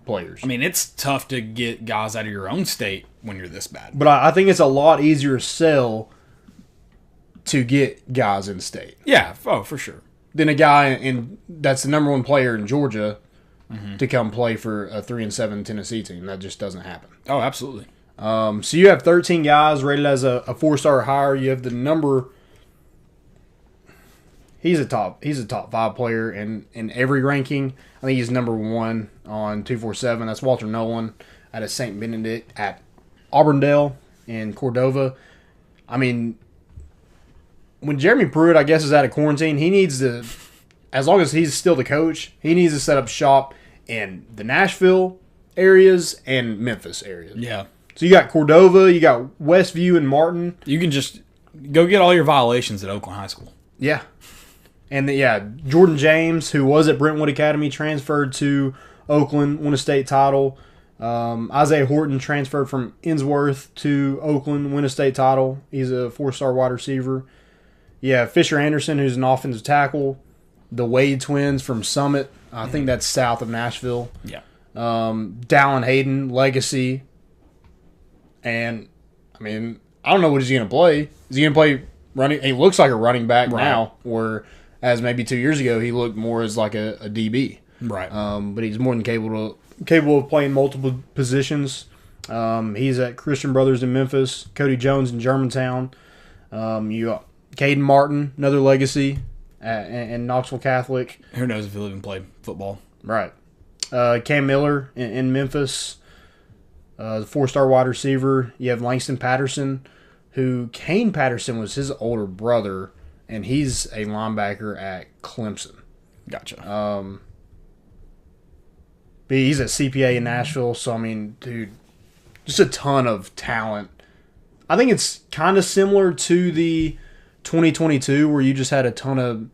players. I mean, it's tough to get guys out of your own state when you're this bad. But I think it's a lot easier to sell to get guys in state. Yeah, for sure. Than a guy that's the number one player in Georgia to come play for a 3-7 Tennessee team. That just doesn't happen. Oh, absolutely. So you have 13 guys rated as a 4-star hire. You have the number. He's a top 5 player in every ranking. I think he's number 1 on 247. That's Walter Nolan out of St. Benedict at Auburndale in Cordova. I mean, when Jeremy Pruitt, I guess, is out of quarantine, he needs to, as long as he's still the coach, he needs to set up shop in the Nashville areas and Memphis areas. Yeah. So you got Cordova, you got Westview and Martin. You can just go get all your violations at Oakland High School. Yeah. And Jordan James, who was at Brentwood Academy, transferred to Oakland, won a state title. Isaiah Horton transferred from Innsworth to Oakland, win a state title. He's a 4-star wide receiver. Yeah, Fisher Anderson, who's an offensive tackle. The Wade twins from Summit. I think that's south of Nashville. Yeah. Dallin Hayden, Legacy. And, I mean, I don't know what he's going to play. Is he going to play running? He looks like a running back now, or as maybe 2 years ago, he looked more as like a DB. Right. But he's more than capable of playing multiple positions. He's at Christian Brothers in Memphis, Cody Jones in Germantown. You got Caden Martin, another Legacy, and Knoxville Catholic. Who knows if he'll even play football. Right. Cam Miller in Memphis, the 4-star wide receiver. You have Langston Patterson, who Kane Patterson was his older brother, and he's a linebacker at Clemson. Gotcha. But he's at CPA in Nashville, so, I mean, dude, just a ton of talent. I think it's kind of similar to the 2022 where you just had a ton of,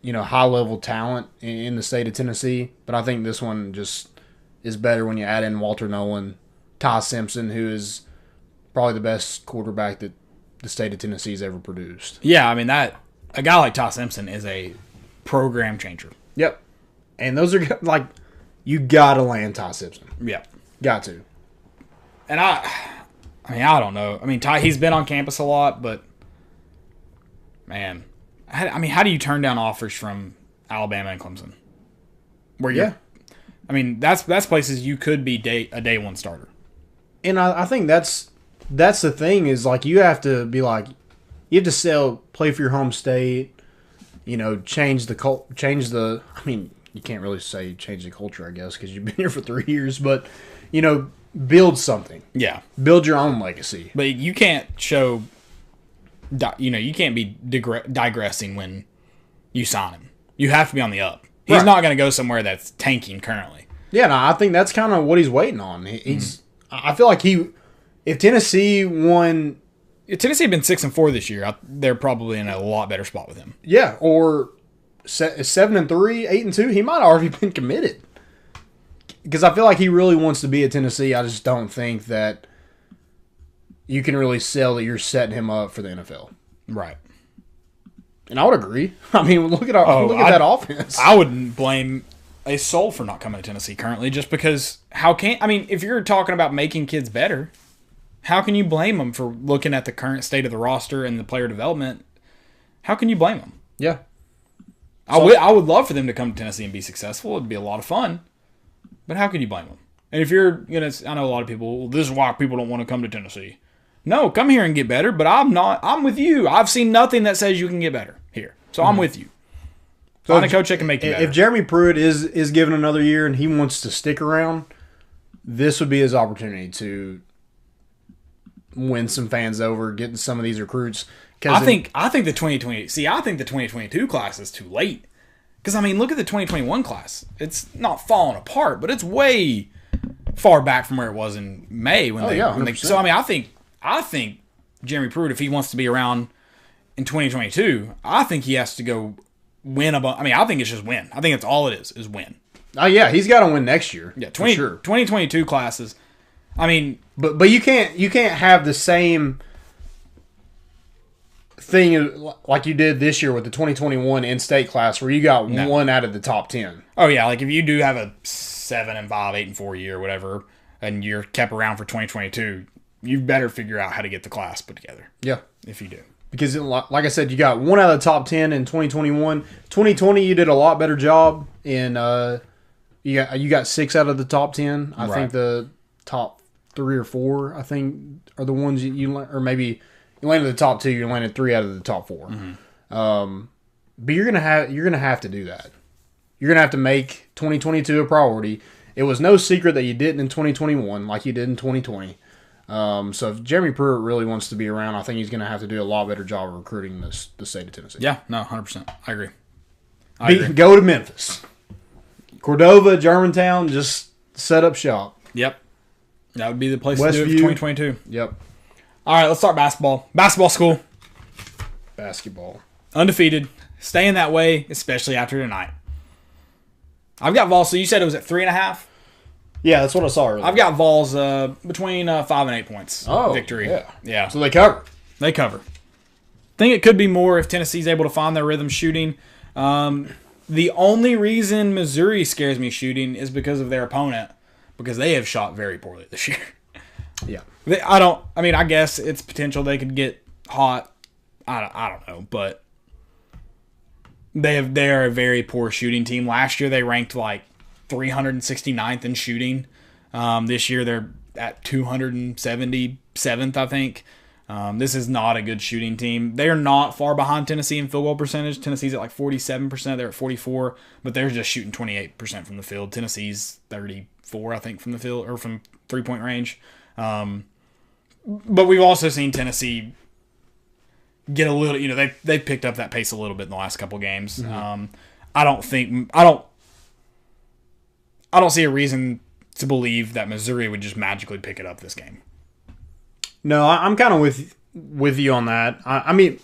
high-level talent in the state of Tennessee. But I think this one just is better when you add in Walter Nolan, Ty Simpson, who is probably the best quarterback that the state of Tennessee's ever produced. Yeah, I mean, a guy like Ty Simpson is a program changer. Yep. And those are, like, you got to land Ty Simpson. Yeah. Got to. And I don't know. I mean, Ty, he's been on campus a lot, but, man, how do you turn down offers from Alabama and Clemson? I mean, that's places you could be a day one starter. And I think that's the thing is, like, you have to be like, you have to play for your home state, change the, I mean, you can't really say change the culture, I guess, because you've been here for 3 years, but, build something. Yeah. Build your own legacy. But you can't show, you can't be digressing when you sign him. You have to be on the up. He's not going to go somewhere that's tanking currently. Yeah, no, I think that's kind of what he's waiting on. I feel like if Tennessee won... If Tennessee had been 6-4 this year, they're probably in a lot better spot with him. Yeah, or 7-3, 8-2, he might have already been committed. Because I feel like he really wants to be at Tennessee. I just don't think that you can really sell that you're setting him up for the NFL. Right. And I would agree. I mean, look at that offense. I wouldn't blame a soul for not coming to Tennessee currently, just because if you're talking about making kids better, how can you blame them for looking at the current state of the roster and the player development? How can you blame them? Yeah. I would love for them to come to Tennessee and be successful. It'd be a lot of fun. But how can you blame them? And if you're I know a lot of people, well, this is why people don't want to come to Tennessee. No, come here and get better, but I'm with you. I've seen nothing that says you can get better here. So I'm with you. Find a coach that can make you better. If Jeremy Pruitt is given another year and he wants to stick around, this would be his opportunity to win some fans over, getting some of these recruits. I think the 2022 class is too late. Because, I mean, look at the 2021 class. It's not falling apart, but it's way far back from where it was in May. When so, I mean, I think Jeremy Pruitt, if he wants to be around in 2022, I think he has to go win I think it's just win. I think that's all it is win. Oh, yeah, he's got to win next year. Yeah, 2022 classes. I mean, but you can't have the same thing like you did this year with the 2021 in-state class where you got one out of the top 10. Oh yeah, like if you do have a 7-5, 8-4 year, whatever, and you're kept around for 2022, you better figure out how to get the class put together. Yeah, if you do, because like I said, you got one out of the top 10 in 2021. 2020, you did a lot better job in. You got 6 out of the top 10. I think the top 3 or 4, I think, are the ones you or maybe you landed the top 2. You landed 3 out of the top 4. Mm-hmm. But you're gonna have to do that. You're gonna have to make 2022 a priority. It was no secret that you didn't in 2021 like you did in 2020. So if Jeremy Pruitt really wants to be around, I think he's gonna have to do a lot better job of recruiting the state of Tennessee. Yeah, no, 100%. I agree. Go to Memphis. Cordova, Germantown, just set up shop. Yep. That would be the place to do it for 2022. Yep. All right, let's start basketball. Basketball school. Basketball. Undefeated. Staying that way, especially after tonight. I've got Vols, so you said it was at 3.5? Yeah, that's what I saw earlier. I've got Vols between 5 and 8 points. Victory. Yeah. So they cover. They cover. Think it could be more if Tennessee's able to find their rhythm shooting. The only reason Missouri scares me shooting is because of their opponent, because they have shot very poorly this year. Yeah. I guess it's potential they could get hot. I don't know, but they're a very poor shooting team. Last year they ranked like 369th in shooting. This year they're at 277th, I think. This is not a good shooting team. They are not far behind Tennessee in field goal percentage. Tennessee's at like 47%. They're at 44%, but they're just shooting 28% from the field. Tennessee's 34%, I think, from the field or from 3-point range. But we've also seen Tennessee get a little. They picked up that pace a little bit in the last couple games. Mm-hmm. I don't see a reason to believe that Missouri would just magically pick it up this game. No, I'm kind of with you on that. I mean,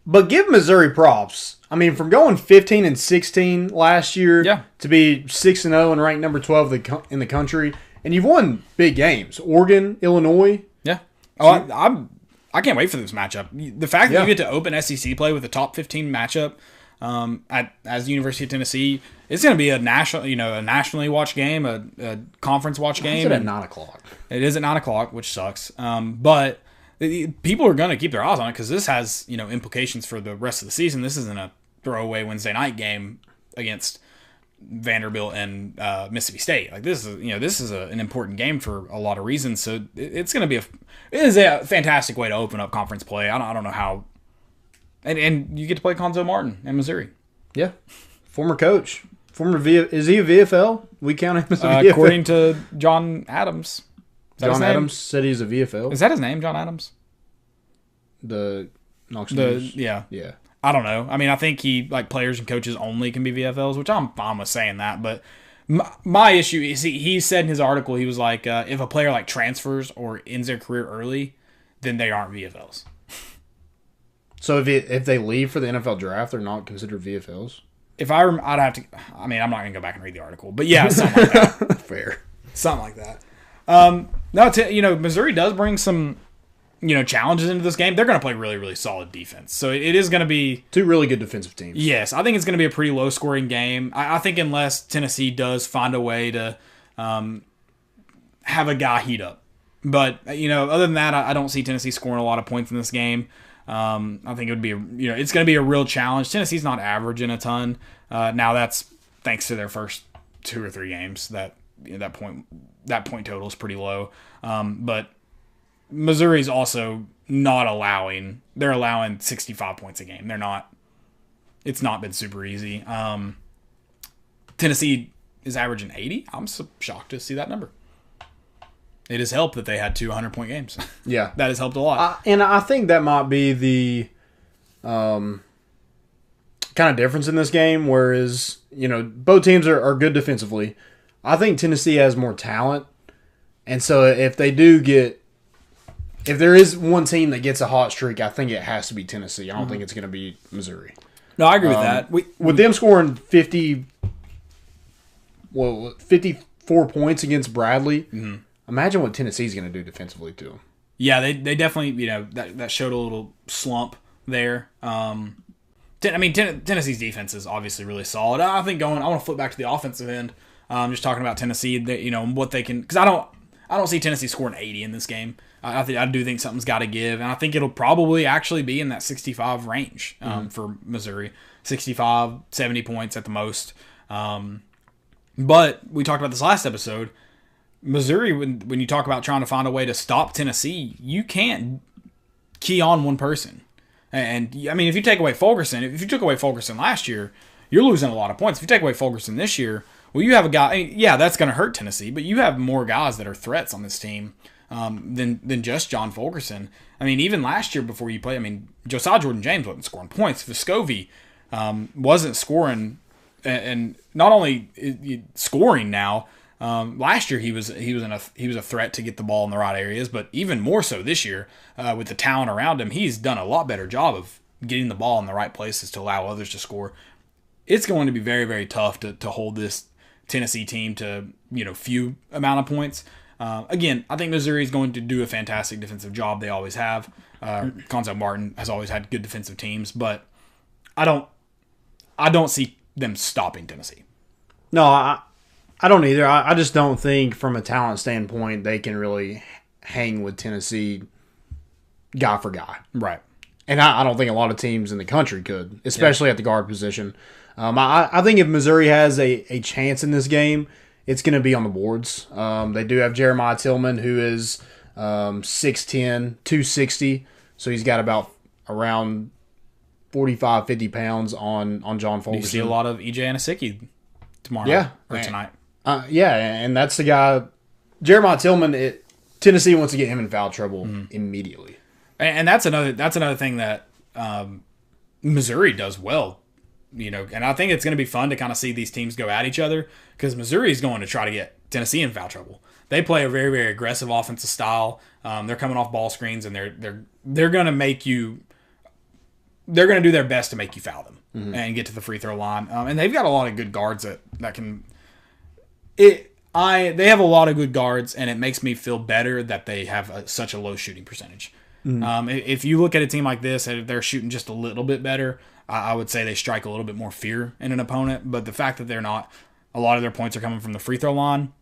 but give Missouri props. I mean, from going 15-16 last year to be 6-0 and ranked number 12 in the country, and you've won big games. Oregon, Illinois. Yeah. Oh, I can't wait for this matchup. The fact that you get to open SEC play with a top 15 matchup as the University of Tennessee, it's going to be a nationally watched game, a conference watch game. It's at 9:00. It is at 9:00, which sucks. But people are going to keep their eyes on it because this has implications for the rest of the season. This isn't a throwaway Wednesday night game against Vanderbilt and Mississippi State. Like this is an important game for a lot of reasons. So it's going to be it is a fantastic way to open up conference play. I don't know how. And you get to play Cuonzo Martin in Missouri. Yeah. Former coach. Is he a VFL? We count him as a VFL. According to John Adams. John Adams said he's a VFL. Is that his name, John Adams? The Knox News. Yeah. Yeah. I don't know. I mean, I think players and coaches only can be VFLs, which I'm fine with saying that. But my issue is he said in his article, he was like, if a player transfers or ends their career early, then they aren't VFLs. So if they leave for the NFL draft, they're not considered VFLs? I'd have to. I mean, I'm not going to go back and read the article, but yeah, something like that. Fair. Something like that. Missouri does bring some, challenges into this game. They're going to play really, really solid defense. So it is going to be 2 really good defensive teams. Yes, I think it's going to be a pretty low scoring game. I think unless Tennessee does find a way to have a guy heat up. But, other than that, I don't see Tennessee scoring a lot of points in this game. I think it would be, it's going to be a real challenge. Tennessee's not averaging a ton. Now that's thanks to their first 2 or 3 games that point total is pretty low. But Missouri's also not allowing. They're allowing 65 points a game. It's not been super easy. Tennessee is averaging 80. I'm so shocked to see that number. It has helped that they had 2 100-point games. Yeah. That has helped a lot. And I think that might be the kind of difference in this game, whereas, both teams are good defensively. I think Tennessee has more talent. And so if there is one team that gets a hot streak, I think it has to be Tennessee. I don't think it's going to be Missouri. No, I agree with that. With them scoring 54 points against Bradley, imagine what Tennessee's going to do defensively to them. Yeah, they definitely, that showed a little slump there. Tennessee's defense is obviously really solid. I think I want to flip back to the offensive end. Just talking about Tennessee, what they can, because I don't see Tennessee scoring 80 in this game. I do think something's got to give, and I think it'll probably actually be in that 65 range for Missouri, 65, 70 points at the most. But we talked about this last episode. Missouri, when you talk about trying to find a way to stop Tennessee, you can't key on one person. And if you take away Fulkerson, if you took away Fulkerson last year, you're losing a lot of points. If you take away Fulkerson this year, well, you have a guy. That's going to hurt Tennessee, but you have more guys that are threats on this team than just John Fulkerson. Even last year before you play, Josiah Jordan-James wasn't scoring points. Vescovi wasn't scoring, and not only scoring now. Last year he was a threat to get the ball in the right areas, but even more so this year with the talent around him, he's done a lot better job of getting the ball in the right places to allow others to score. It's going to be very, very tough to hold this Tennessee team to few amount of points. Again, I think Missouri is going to do a fantastic defensive job. They always have. Cuonzo Martin has always had good defensive teams, but I don't see them stopping Tennessee. No, I don't either. I just don't think from a talent standpoint they can really hang with Tennessee guy for guy. Right. And I don't think a lot of teams in the country could, especially at the guard position. I think if Missouri has a chance in this game, it's going to be on the boards. They do have Jeremiah Tillman, who is 6'10", 260. So he's got about around 45, 50 pounds on John Fulkerson. You see a lot of E.J. Anosicki tomorrow night, or tonight. And that's the guy. Jeremiah Tillman, Tennessee wants to get him in foul trouble immediately. And that's another thing that Missouri does well. And I think it's going to be fun to kind of see these teams go at each other because Missouri is going to try to get Tennessee in foul trouble. They play a very, very aggressive offensive style. They're coming off ball screens and they're going to make you. They're going to do their best to make you foul them and get to the free throw line. And they've got a lot of good guards that can. They have a lot of good guards, and it makes me feel better that they have such a low shooting percentage. If you look at a team like this, and they're shooting just a little bit better, I would say they strike a little bit more fear in an opponent. But the fact that they're not, a lot of their points are coming from the free throw line,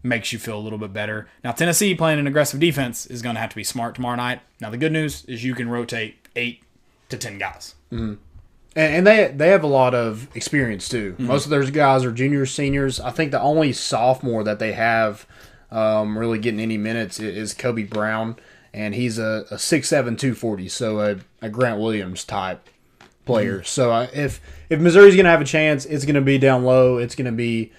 makes you feel a little bit better. Now, Tennessee playing an aggressive defense is going to have to be smart tomorrow night. Now, the good news is you can rotate 8 to 10 guys. And they have a lot of experience, too. Most of those guys are juniors, seniors. I think the only sophomore that they have really getting any minutes is Kobe Brown, and he's a 6'7", 240, so a Grant Williams type player. So if Missouri's going to have a chance, it's going to be down low. It's going to be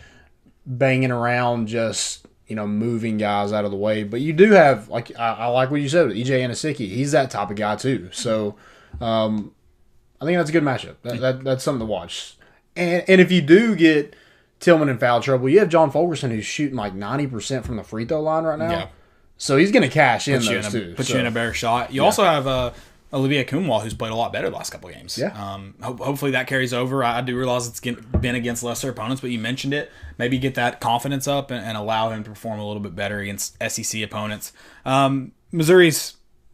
banging around, just moving guys out of the way. But you do have, like I like what you said, E.J. Anosicki. He's that type of guy, too. So I think that's a good matchup. That's something to watch. And if you do get Tillman in foul trouble, you have John Fulkerson who's shooting like 90% from the free throw line right now. Yeah. So he's going to cash in those two. Put you in a better shot. You also have Olivier Cuonzo, who's played a lot better the last couple of games. Yeah. Hopefully that carries over. I do realize it's been against lesser opponents, but you mentioned it. Maybe get that confidence up and allow him to perform a little bit better against SEC opponents. Missouri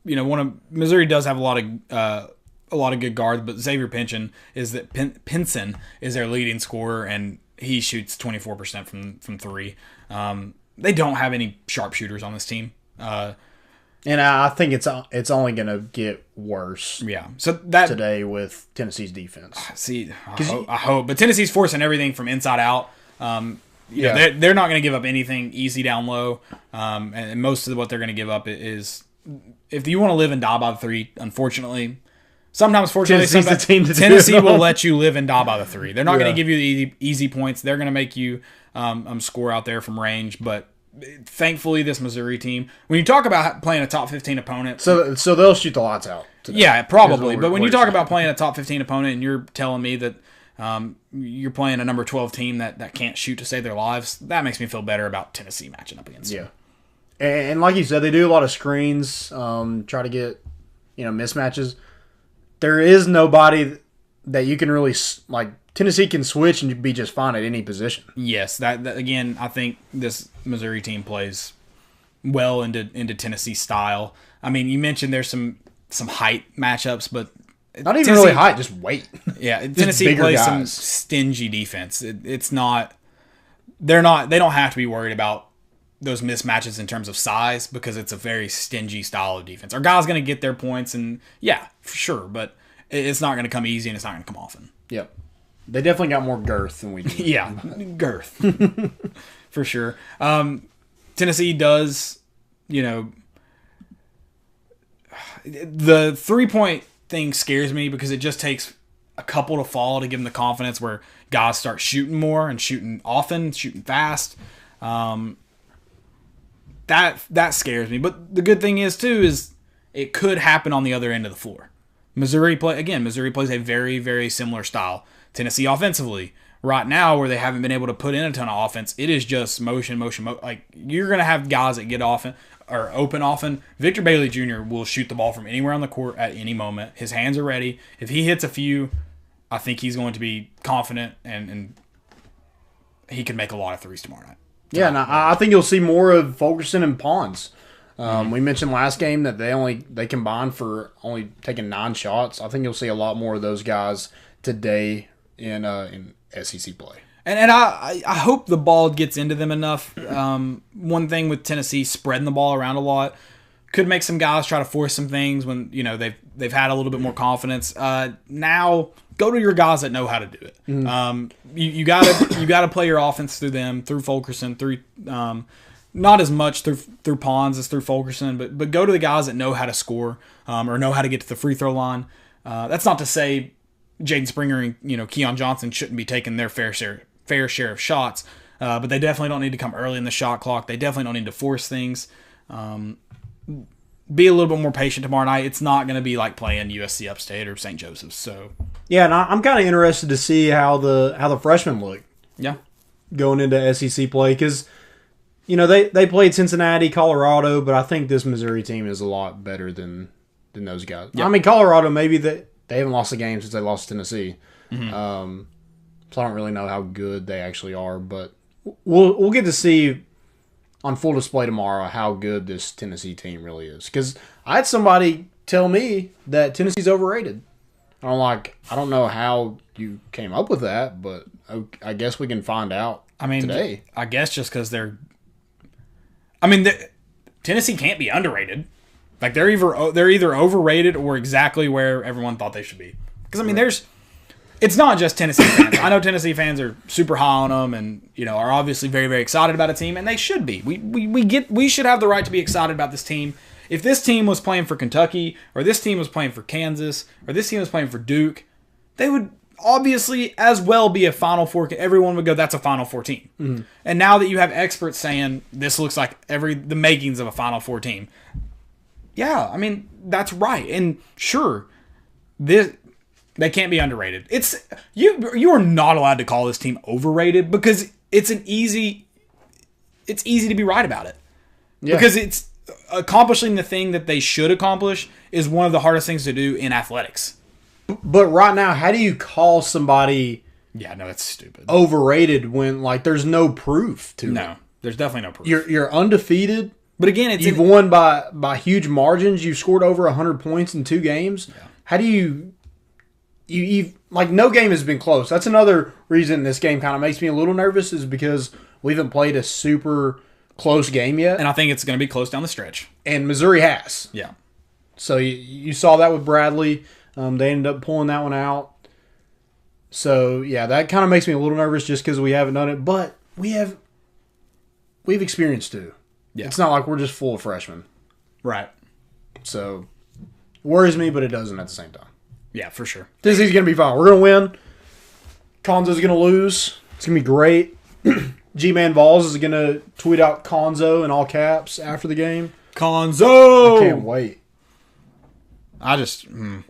does have a lot of good guards, but Xavier Pinson is their leading scorer, and he shoots 24% from three. They don't have any sharpshooters on this team. And I think it's only going to get worse. Yeah. So that today with Tennessee's defense. See, I hope, but Tennessee's forcing everything from inside out. They're not going to give up anything easy down low. And most of what they're going to give up is if you want to live and die by the three. Unfortunately, fortunately, Tennessee will let you live and die by the three. They're not going to give you the easy points. They're going to make you score out there from range, but. Thankfully, this Missouri team, when you talk about playing a top 15 opponent, so they'll shoot the lights out today. Yeah, probably. But when you talk about playing a top 15 opponent and you're telling me that You're playing a number 12 team that can't shoot to save their lives. That makes me feel better about Tennessee matching up against them. Yeah. And like you said, they do a lot of screens, try to get, mismatches. There is nobody that you can really, Tennessee can switch and be just fine at any position. Yes, that again, I think this Missouri team plays well into Tennessee style. I mean, you mentioned there's some height matchups, but not even really height, just weight. Yeah, Tennessee plays some stingy defense. It's not. They don't have to be worried about those mismatches in terms of size because it's a very stingy style of defense. Our guys going to get their points, and yeah, for sure, but it's not going to come easy and it's not going to come often. Yep. They definitely got more girth than we do. Yeah, girth. For sure. Tennessee does, the 3-point thing scares me because it just takes a couple to fall to give them the confidence where guys start shooting more and shooting often, shooting fast. That scares me. But the good thing is it could happen on the other end of the floor. Missouri plays a very, very similar style. Tennessee offensively, right now where they haven't been able to put in a ton of offense, it is just motion. Like you're going to have guys that get often or open often. Victor Bailey Jr. will shoot the ball from anywhere on the court at any moment. His hands are ready. If he hits a few, I think he's going to be confident and he can make a lot of threes tomorrow night. Yeah, and I think you'll see more of Fulkerson and Pons. We mentioned last game that they combined for only taking 9 shots. I think you'll see a lot more of those guys today in SEC play. And I hope the ball gets into them enough. One thing with Tennessee spreading the ball around a lot could make some guys try to force some things when they've had a little bit more confidence. Now go to your guys that know how to do it. You gotta play your offense through them, through Fulkerson, through not as much through Pons as through Fulkerson, but go to the guys that know how to score or know how to get to the free throw line. That's not to say Jaden Springer and Keon Johnson shouldn't be taking their fair share of shots, but they definitely don't need to come early in the shot clock. They definitely don't need to force things. Be a little bit more patient tomorrow night. It's not going to be like playing USC Upstate or St. Joseph's. So yeah, and I'm kind of interested to see how the freshmen look. Yeah, going into SEC play because they played Cincinnati, Colorado, but I think this Missouri team is a lot better than those guys. Yep. I mean, Colorado maybe they haven't lost a game since they lost to Tennessee. Mm-hmm. So I don't really know how good they actually are, but we'll get to see on full display tomorrow how good this Tennessee team really is. Because I had somebody tell me that Tennessee's overrated. I'm like, I don't know how you came up with that, but I guess we can find out today. I guess just because Tennessee can't be underrated. Like they're either overrated or exactly where everyone thought they should be. Because it's not just Tennessee fans. I know Tennessee fans are super high on them and are obviously very, very excited about a team, and they should be. We should have the right to be excited about this team. If this team was playing for Kentucky, or this team was playing for Kansas, or this team was playing for Duke, they would obviously as well be a Final Four. Everyone would go, that's a Final Four team. Mm-hmm. And now that you have experts saying this looks like the makings of a Final Four team, yeah, that's right. And sure, they can't be underrated. It's you are not allowed to call this team overrated because it's easy to be right about it. Yeah. Because it's accomplishing the thing that they should accomplish is one of the hardest things to do in athletics. But right now, how do you call somebody that's stupid. Overrated when there's no proof to it? No, there's definitely no proof. You're undefeated. But again, you've won by huge margins. You've scored over 100 points in 2 games. Yeah. How do you no game has been close. That's another reason this game kind of makes me a little nervous is because we haven't played a super close game yet. And I think it's going to be close down the stretch. And Missouri has. Yeah. So you saw that with Bradley. They ended up pulling that one out. So, yeah, that kind of makes me a little nervous just because we haven't done it. But we've experienced too. Yeah. It's not like we're just full of freshmen. Right. So, worries me, but it doesn't at the same time. Yeah, for sure. Tennessee's going to be fine. We're going to win. Cuonzo's going to lose. It's going to be great. G-Man Vols is going to tweet out Cuonzo in all caps after the game. Cuonzo! I can't wait. Yeah, it's going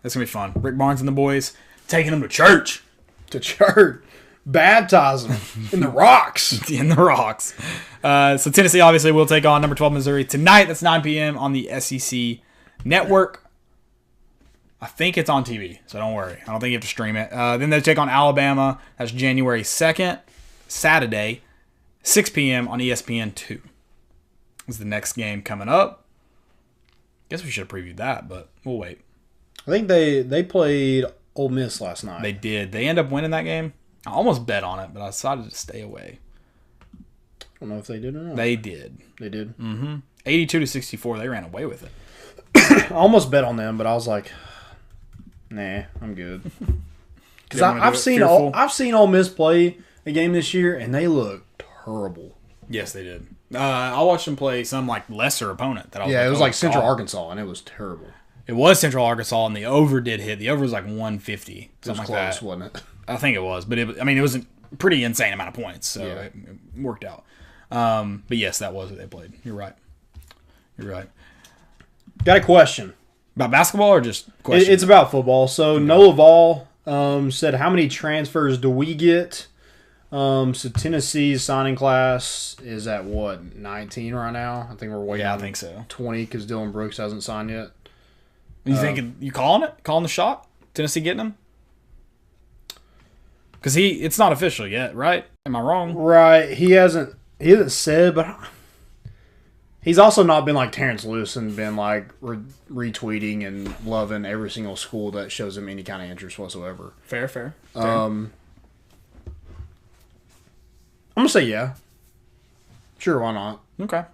to be fun. Rick Barnes and the boys taking them to church. to church. Baptize them in the rocks. In the rocks. So Tennessee obviously will take on number 12 Missouri tonight. That's 9 p.m. on the SEC Network. I think it's on TV, so don't worry. I don't think you have to stream it. Then they take on Alabama. That's January 2nd, Saturday, 6 p.m. on ESPN2. Is the next game coming up. Guess we should have previewed that, but we'll wait. I think they played Ole Miss last night. They did. They end up winning that game. I almost bet on it, but I decided to stay away. I don't know if they did or not. They did. They did? Mm-hmm. 82-64. They ran away with it. I almost bet on them, but I was like, nah, I'm good. Because I've seen Ole Miss play a game this year, and they look terrible. Yes, they did. I watched them play some like lesser opponent. It was like Central Arkansas, and it was terrible. It was Central Arkansas, and the over did hit. The over was like 150, something like close, that. Wasn't it? I think it was, but it was a pretty insane amount of points, so it worked out. But yes, that was what they played. You're right. Got a question about basketball or just question? It's about football. So Noah Vol said, "How many transfers do we get?" So Tennessee's signing class is at what, 19 right now? I think we're waiting. Yeah, I think so. 20 because Dylan Brooks hasn't signed yet. You thinking you calling it? Calling the shot? Tennessee getting him? Because it's not official yet, right? Am I wrong? Right. He hasn't said, but he's also not been like Terrence Lewis and been like retweeting and loving every single school that shows him any kind of interest whatsoever. Fair. I'm gonna say yeah. Sure, why not? Okay.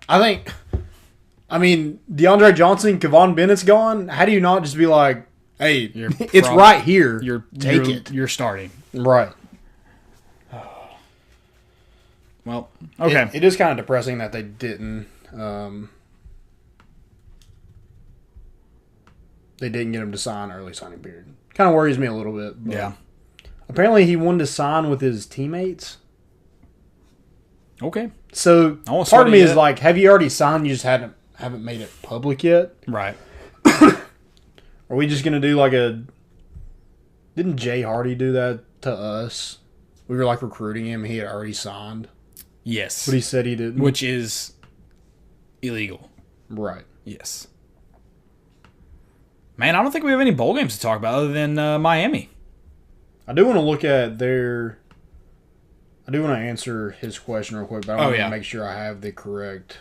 I mean, DeAndre Johnson, Kevon Bennett's gone. How do you not just be like, hey, it's right here. Take it. You're starting. Right. Well, okay. It is kind of depressing that they didn't get him to sign early signing period. Kind of worries me a little bit. But yeah. Apparently he wanted to sign with his teammates. Okay. So part of me is like, have you already signed? You just haven't made it public yet. Right. Are we just gonna do like Didn't Jay Hardy do that to us? We were like recruiting him. He had already signed. Yes. But he said he didn't. Which is illegal. Right. Yes. Man, I don't think we have any bowl games to talk about other than Miami. I do want to look at their... I do want to answer his question real quick, but I want to make sure I have the correct...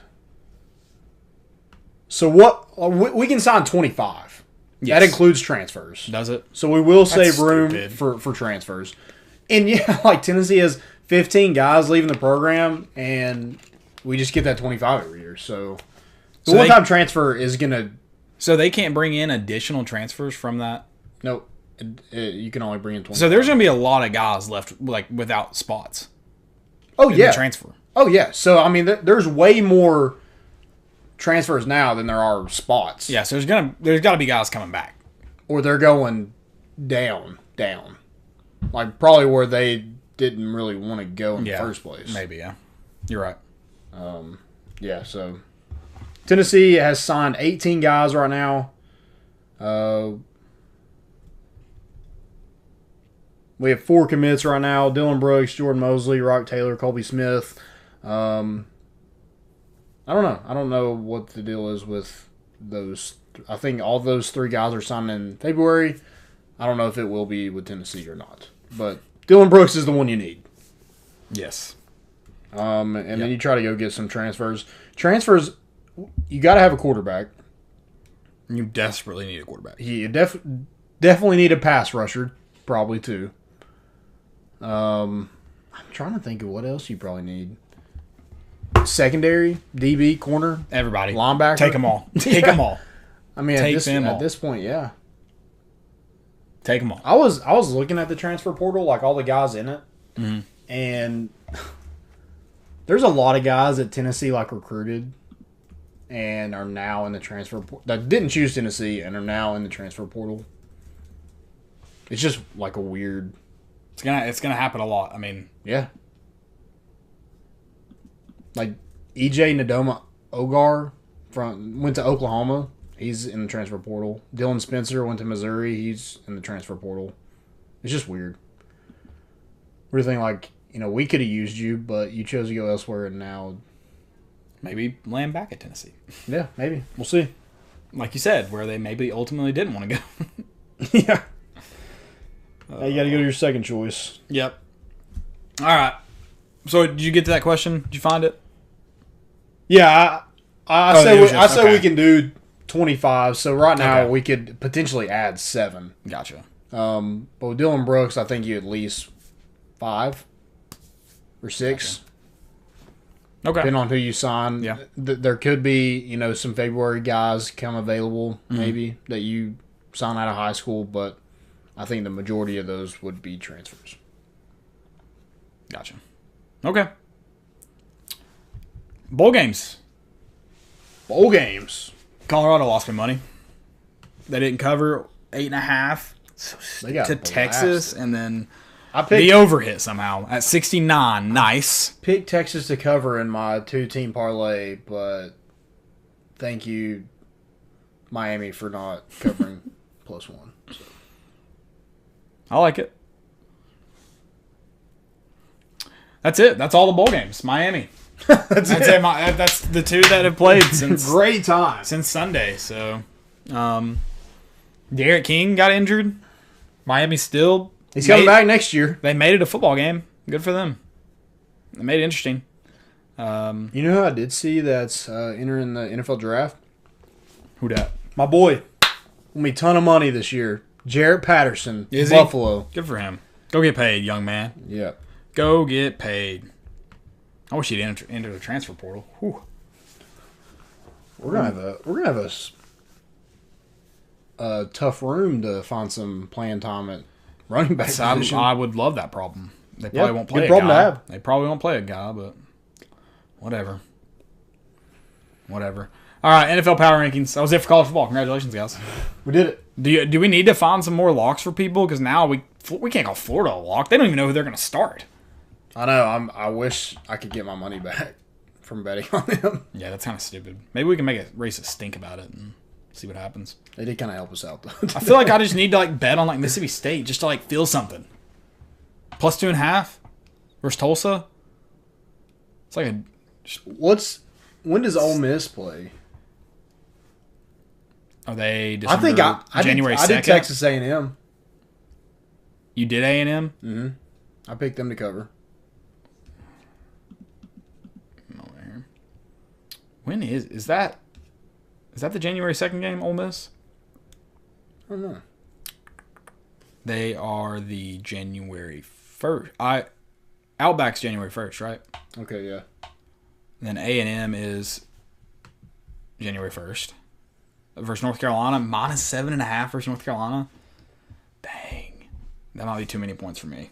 So what... We can sign 25. Yes. That includes transfers. Does it? So we will save room for transfers. And yeah, like Tennessee has 15 guys leaving the program, and we just get that 25 every year. So the one-time transfer is going to... So they can't bring in additional transfers from that? Nope. You can only bring in 25. So there's going to be a lot of guys left like without spots. Oh, yeah. Transfer. Oh, yeah. So, I mean, there's way more transfers now than there are spots. Yeah, so there's got to be guys coming back. Or they're going down. Like, probably where they didn't really want to go in the first place. Maybe, yeah. You're right. Yeah, so Tennessee has signed 18 guys right now. We have 4 commits right now. Dylan Brooks, Jordan Mosley, Rock Taylor, Colby Smith. I don't know. I don't know what the deal is with those. I think all those 3 guys are signed in February. I don't know if it will be with Tennessee or not. But Dylan Brooks is the one you need. Yes. And then you try to go get some transfers. Transfers, you got to have a quarterback. You desperately need a quarterback. You definitely need a pass rusher, probably too. I'm trying to think of what else you probably need. Secondary, DB, corner, everybody, linebacker. Take them all. Take them all. I mean, at this point, yeah. Take them all. I was looking at the transfer portal, like all the guys in it, and there's a lot of guys that Tennessee like recruited and are now in the transfer portal that didn't choose Tennessee and are now in the transfer portal. It's just like a weird. It's gonna happen a lot. I mean, yeah. Like EJ Nadoma Ogar went to Oklahoma. He's in the transfer portal. Dylan Spencer went to Missouri. He's in the transfer portal. It's just weird. What do you think? Like, we could have used you, but you chose to go elsewhere, and now, Maybe land back at Tennessee. yeah, maybe we'll see. Like you said, where they maybe ultimately didn't want to go. Yeah. You got to go to your second choice. Yep. All right. So did you get to that question? Did you find it? Yeah, I say okay. we can do 25. So right now Okay. we could potentially add 7. Gotcha. But with Dylan Brooks, I think you at least 5 or 6. Okay. Depending on who you sign. Yeah. There could be, some February guys come available, maybe, that you sign out of high school, but I think the majority of those would be transfers. Gotcha. Okay. Bowl games. Bowl games. Colorado lost me money. They didn't cover 8.5 They got to blasted. Texas, and then I the picked, over hit somehow at 69. Nice. picked Texas to cover in my 2-team parlay, but thank you, Miami, for not covering +1. So. I like it. That's it. That's all the bowl games. Miami. That's it. That's the 2 that have played since Great time. since Sunday. So, Derek King got injured. Miami still. He's coming back next year. They made it a football game. Good for them. They made it interesting. You know who I did see that's entering the NFL draft? Who dat? My boy. Will be a ton of money this year. Jarrett Patterson. Is he? Buffalo. Good for him. Go get paid, young man. Yeah. Go get paid. I wish he'd enter the transfer portal. Whew. We're gonna have a tough room to find some playing time at running back position. I would love that problem. They probably won't play good a problem guy. to have. They probably won't play a guy, but whatever. All right, NFL power rankings. That was it for college football. Congratulations, guys. We did it. Do we need to find some more locks for people? Because now we can't call Florida a lock. They don't even know who they're going to start. I know. I wish I could get my money back from betting on them. Yeah, that's kind of stupid. Maybe we can make a racist stink about it and see what happens. They did kind of help us out, though. I feel like I just need to bet on Mississippi State just to feel something. +2.5 versus Tulsa. It's like when does Ole Miss play? Are they I think January 2nd? I did Texas A&M. You did A&M? Mm-hmm. I picked them to cover. Over here. When is that the January 2nd game, Ole Miss? I don't know. They are the January 1st. Outback's January 1st, right? Okay, yeah. Then A&M is January 1st. Versus North Carolina, -7.5 versus North Carolina. Dang. That might be too many points for me.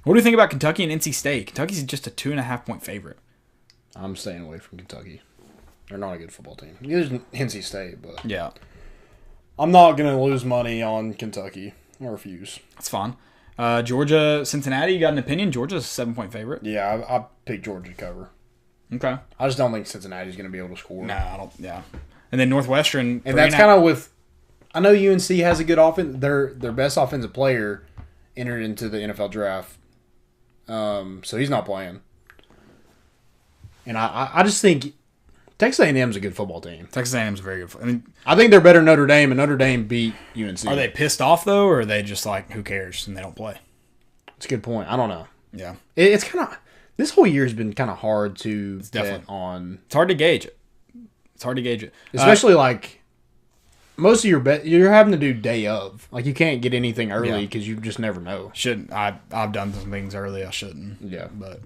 What do you think about Kentucky and NC State? Kentucky's just a 2.5-point favorite. I'm staying away from Kentucky. They're not a good football team. There's NC State, but Yeah, I'm not going to lose money on Kentucky. I refuse. that's fine. Georgia, Cincinnati, you got an opinion? Georgia's a 7-point favorite. Yeah, I picked Georgia to cover. Okay. I just don't think Cincinnati's going to be able to score. No, I don't. Yeah. And then Northwestern. And that's kind of with. I know UNC has a good offense. Their best offensive player entered into the NFL draft, so he's not playing. And I just think Texas A&M is a good football team. Texas A&M's very good. I think they're better than Notre Dame, and Notre Dame beat UNC. Are they pissed off though, or are they just who cares and they don't play? It's a good point. I don't know. Yeah. It's kind of this whole year has been kind of hard to definitely bet on. It's hard to gauge it. Especially most of your bet you're having to do day of. You can't get anything early because you just never know. I've done some things early I shouldn't. Yeah. But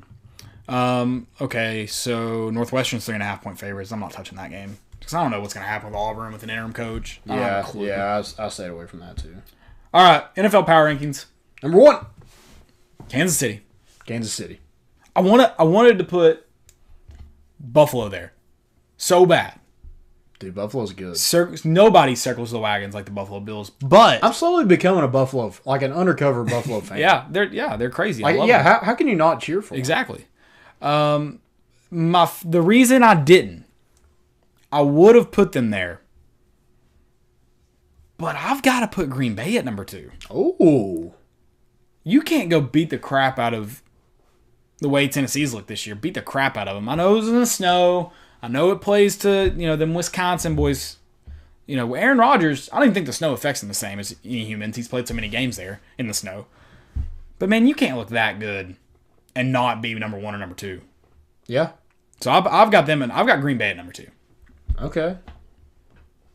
okay, so Northwestern's 3.5-point favorites. I'm not touching that game because I don't know what's going to happen with Auburn with an interim coach. I don't have a clue. I stayed away from that too. All right, NFL power rankings. Number 1, Kansas City. Kansas City. I wanted to put Buffalo there so bad. Dude, Buffalo's good. Nobody circles the wagons like the Buffalo Bills, but I'm slowly becoming an undercover Buffalo fan. they're crazy. I love them. How can you not cheer for them? Exactly. The reason I would have put them there, but I've got to put Green Bay at number 2. Oh, you can't go beat the crap out of the way Tennessee's looked this year. Beat the crap out of them. I know it was in the snow. I know it plays to, them Wisconsin boys. Aaron Rodgers, I don't even think the snow affects him the same as any humans. He's played so many games there in the snow. But, man, you can't look that good and not be number 1 or number 2. Yeah. So I've got them, and I've got Green Bay at number 2. Okay.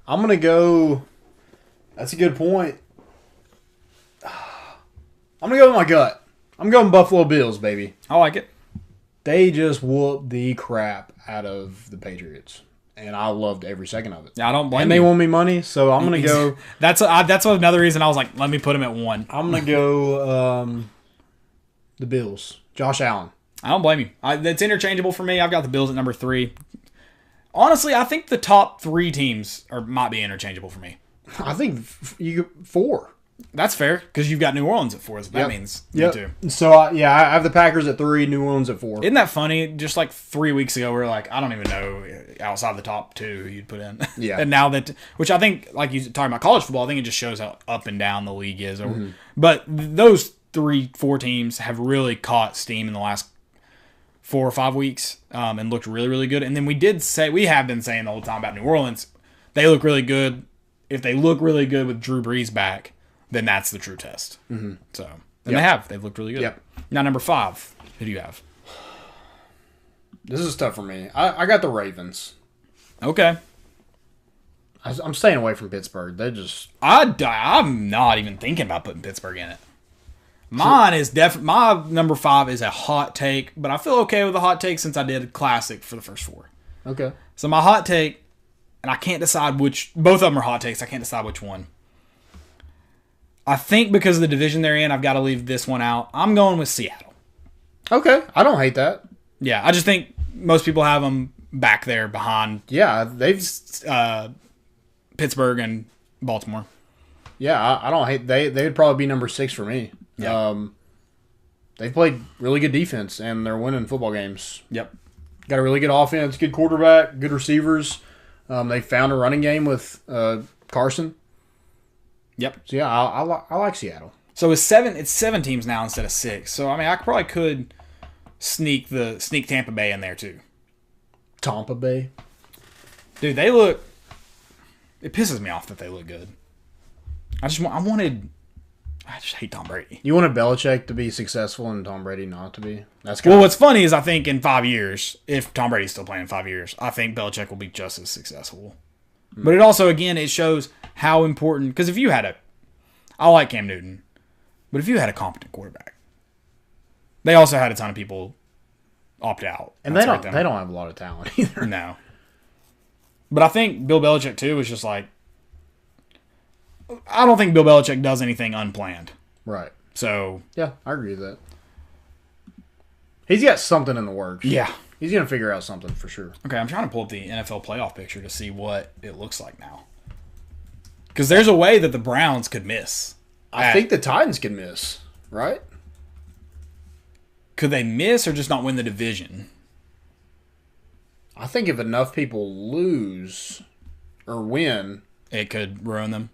I'm going to go. That's a good point. I'm going to go with my gut. I'm going Buffalo Bills, baby. I like it. They just whooped the crap out of the Patriots. And I loved every second of it. Yeah, I don't blame And they won me money, so I'm going to go. That's another reason I was like, let me put him at 1. I'm going to go the Bills. Josh Allen. I don't blame you. That's interchangeable for me. I've got the Bills at number 3. Honestly, I think the top 3 teams might be interchangeable for me. I think you 4. That's fair, because you've got New Orleans at 4. So that means you too. So, I have the Packers at 3, New Orleans at 4. Isn't that funny? Just like 3 weeks ago, we were like, I don't even know outside the top 2 who you'd put in. Yeah. And now which I think, like you talking about college football, I think it just shows how up and down the league is. Mm-hmm. But those 3-4 teams have really caught steam in the last 4 or 5 weeks and looked really, really good. And then we have been saying the whole time about New Orleans, they look really good. If they look really good with Drew Brees back, then that's the true test. Mm-hmm. So, and they've looked really good. Yep. Now, number 5, who do you have? This is tough for me. I got the Ravens. Okay. I'm staying away from Pittsburgh. They just... I'm not even thinking about putting Pittsburgh in it. Mine is my number 5 is a hot take, but I feel okay with a hot take since I did a classic for the first 4. Okay. So my hot take, and I can't decide which... Both of them are hot takes. I can't decide which one. I think because of the division they're in, I've got to leave this one out. I'm going with Seattle. Okay. I don't hate that. Yeah, I just think most people have them back there behind Pittsburgh and Baltimore. Yeah, I don't hate... They'd probably be number 6 for me. Yeah. They've played really good defense, and they're winning football games. Yep. Got a really good offense, good quarterback, good receivers. They found a running game with Carson. Yep. So, yeah, I like Seattle. So it's 7 teams now instead of 6. So, I mean, I probably could sneak Tampa Bay in there, too. Tampa Bay? Dude, they look... It pisses me off that they look good. I just hate Tom Brady. You wanted Belichick to be successful and Tom Brady not to be? What's funny is I think in 5 years, if Tom Brady's still playing in 5 years, I think Belichick will be just as successful. Mm. But it also, again, it shows how important... Because if you had I like Cam Newton, but if you had a competent quarterback, they also had a ton of people opt out. And they don't have a lot of talent either. No. But I think Bill Belichick, too, is just like... I don't think Bill Belichick does anything unplanned. Right. So... Yeah, I agree with that. He's got something in the works. Yeah. He's going to figure out something for sure. Okay, I'm trying to pull up the NFL playoff picture to see what it looks like now. Because there's a way that the Browns could miss. I think the Titans can miss, right? Could they miss or just not win the division? I think if enough people lose or win... It could ruin them.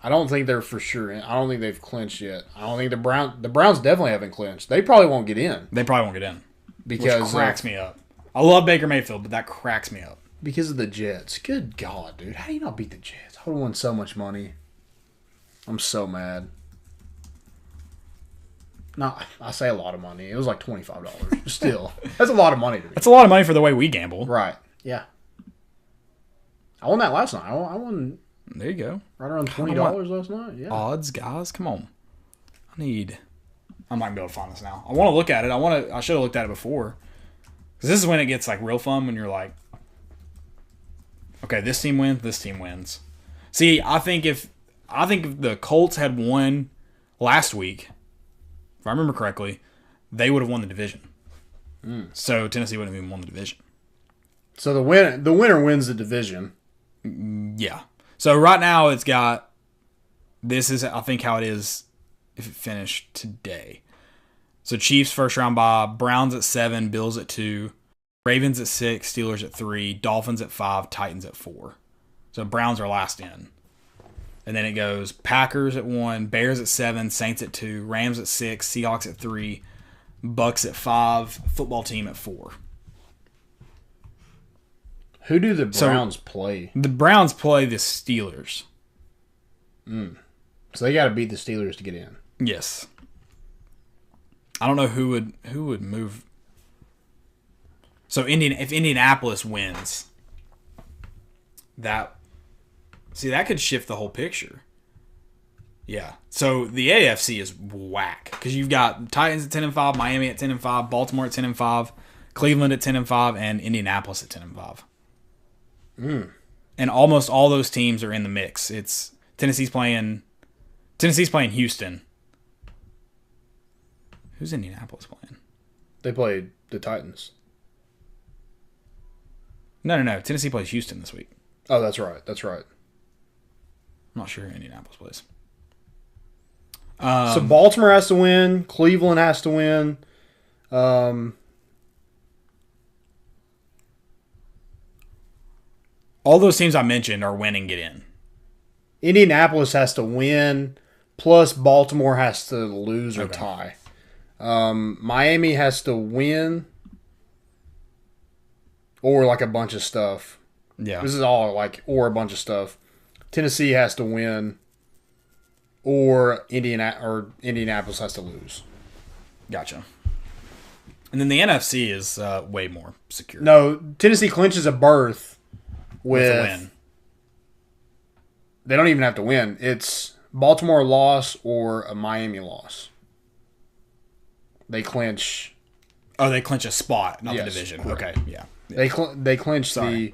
I don't think they're for sure. I don't think they've clinched yet. I don't think the Browns definitely haven't clinched. They probably won't get in. They probably won't get in. Because which cracks me up. I love Baker Mayfield, but that cracks me up. Because of the Jets. Good God, dude. How do you not beat the Jets? I would have won so much money. I'm so mad. No, I say a lot of money. It was like $25. Still. That's a lot of money to me. That's a lot of money for the way we gamble. Right. Yeah. I won that last night. I won... There you go. Right around $20 last night. Yeah. Odds, guys. Come on. I'm not going to be able to find this now. I want to look at it. I should have looked at it before. Because this is when it gets like real fun when you're like, okay, this team wins, this team wins. See, I think if the Colts had won last week, if I remember correctly, they would have won the division. Mm. So Tennessee wouldn't have even won the division. So the winner wins the division. Yeah. So right now it's got, this is I think how it is if it finished today. So Chiefs first round bye, Browns at 7, Bills at 2, Ravens at 6, Steelers at 3, Dolphins at 5, Titans at 4. So Browns are last in. And then it goes Packers at 1, Bears at 7, Saints at 2, Rams at 6, Seahawks at 3, Bucks at 5, football team at 4. Who do the Browns play? The Browns play the Steelers. So they got to beat the Steelers to get in. Yes. I don't know who would move. So if Indianapolis wins, that could shift the whole picture. Yeah. So the AFC is whack because you've got Titans at 10-5, Miami at 10-5, Baltimore at 10-5, Cleveland at 10-5, and Indianapolis at 10-5. And almost all those teams are in the mix. It's Tennessee's playing Houston. Who's Indianapolis playing? They played the Titans. No. Tennessee plays Houston this week. Oh, that's right. I'm not sure who Indianapolis plays. So Baltimore has to win. Cleveland has to win. All those teams I mentioned are winning get in. Indianapolis has to win, plus Baltimore has to lose or tie. Miami has to win, or like a bunch of stuff. Yeah. This is all like or a bunch of stuff. Tennessee has to win, or Indianapolis has to lose. Gotcha. And then the NFC is way more secure. No, Tennessee clinches a berth with a win. They don't even have to win. It's Baltimore loss or a Miami loss. They clinch. Oh, they clinch a spot, not the Yes, division. correct. Okay, yeah. They clinch the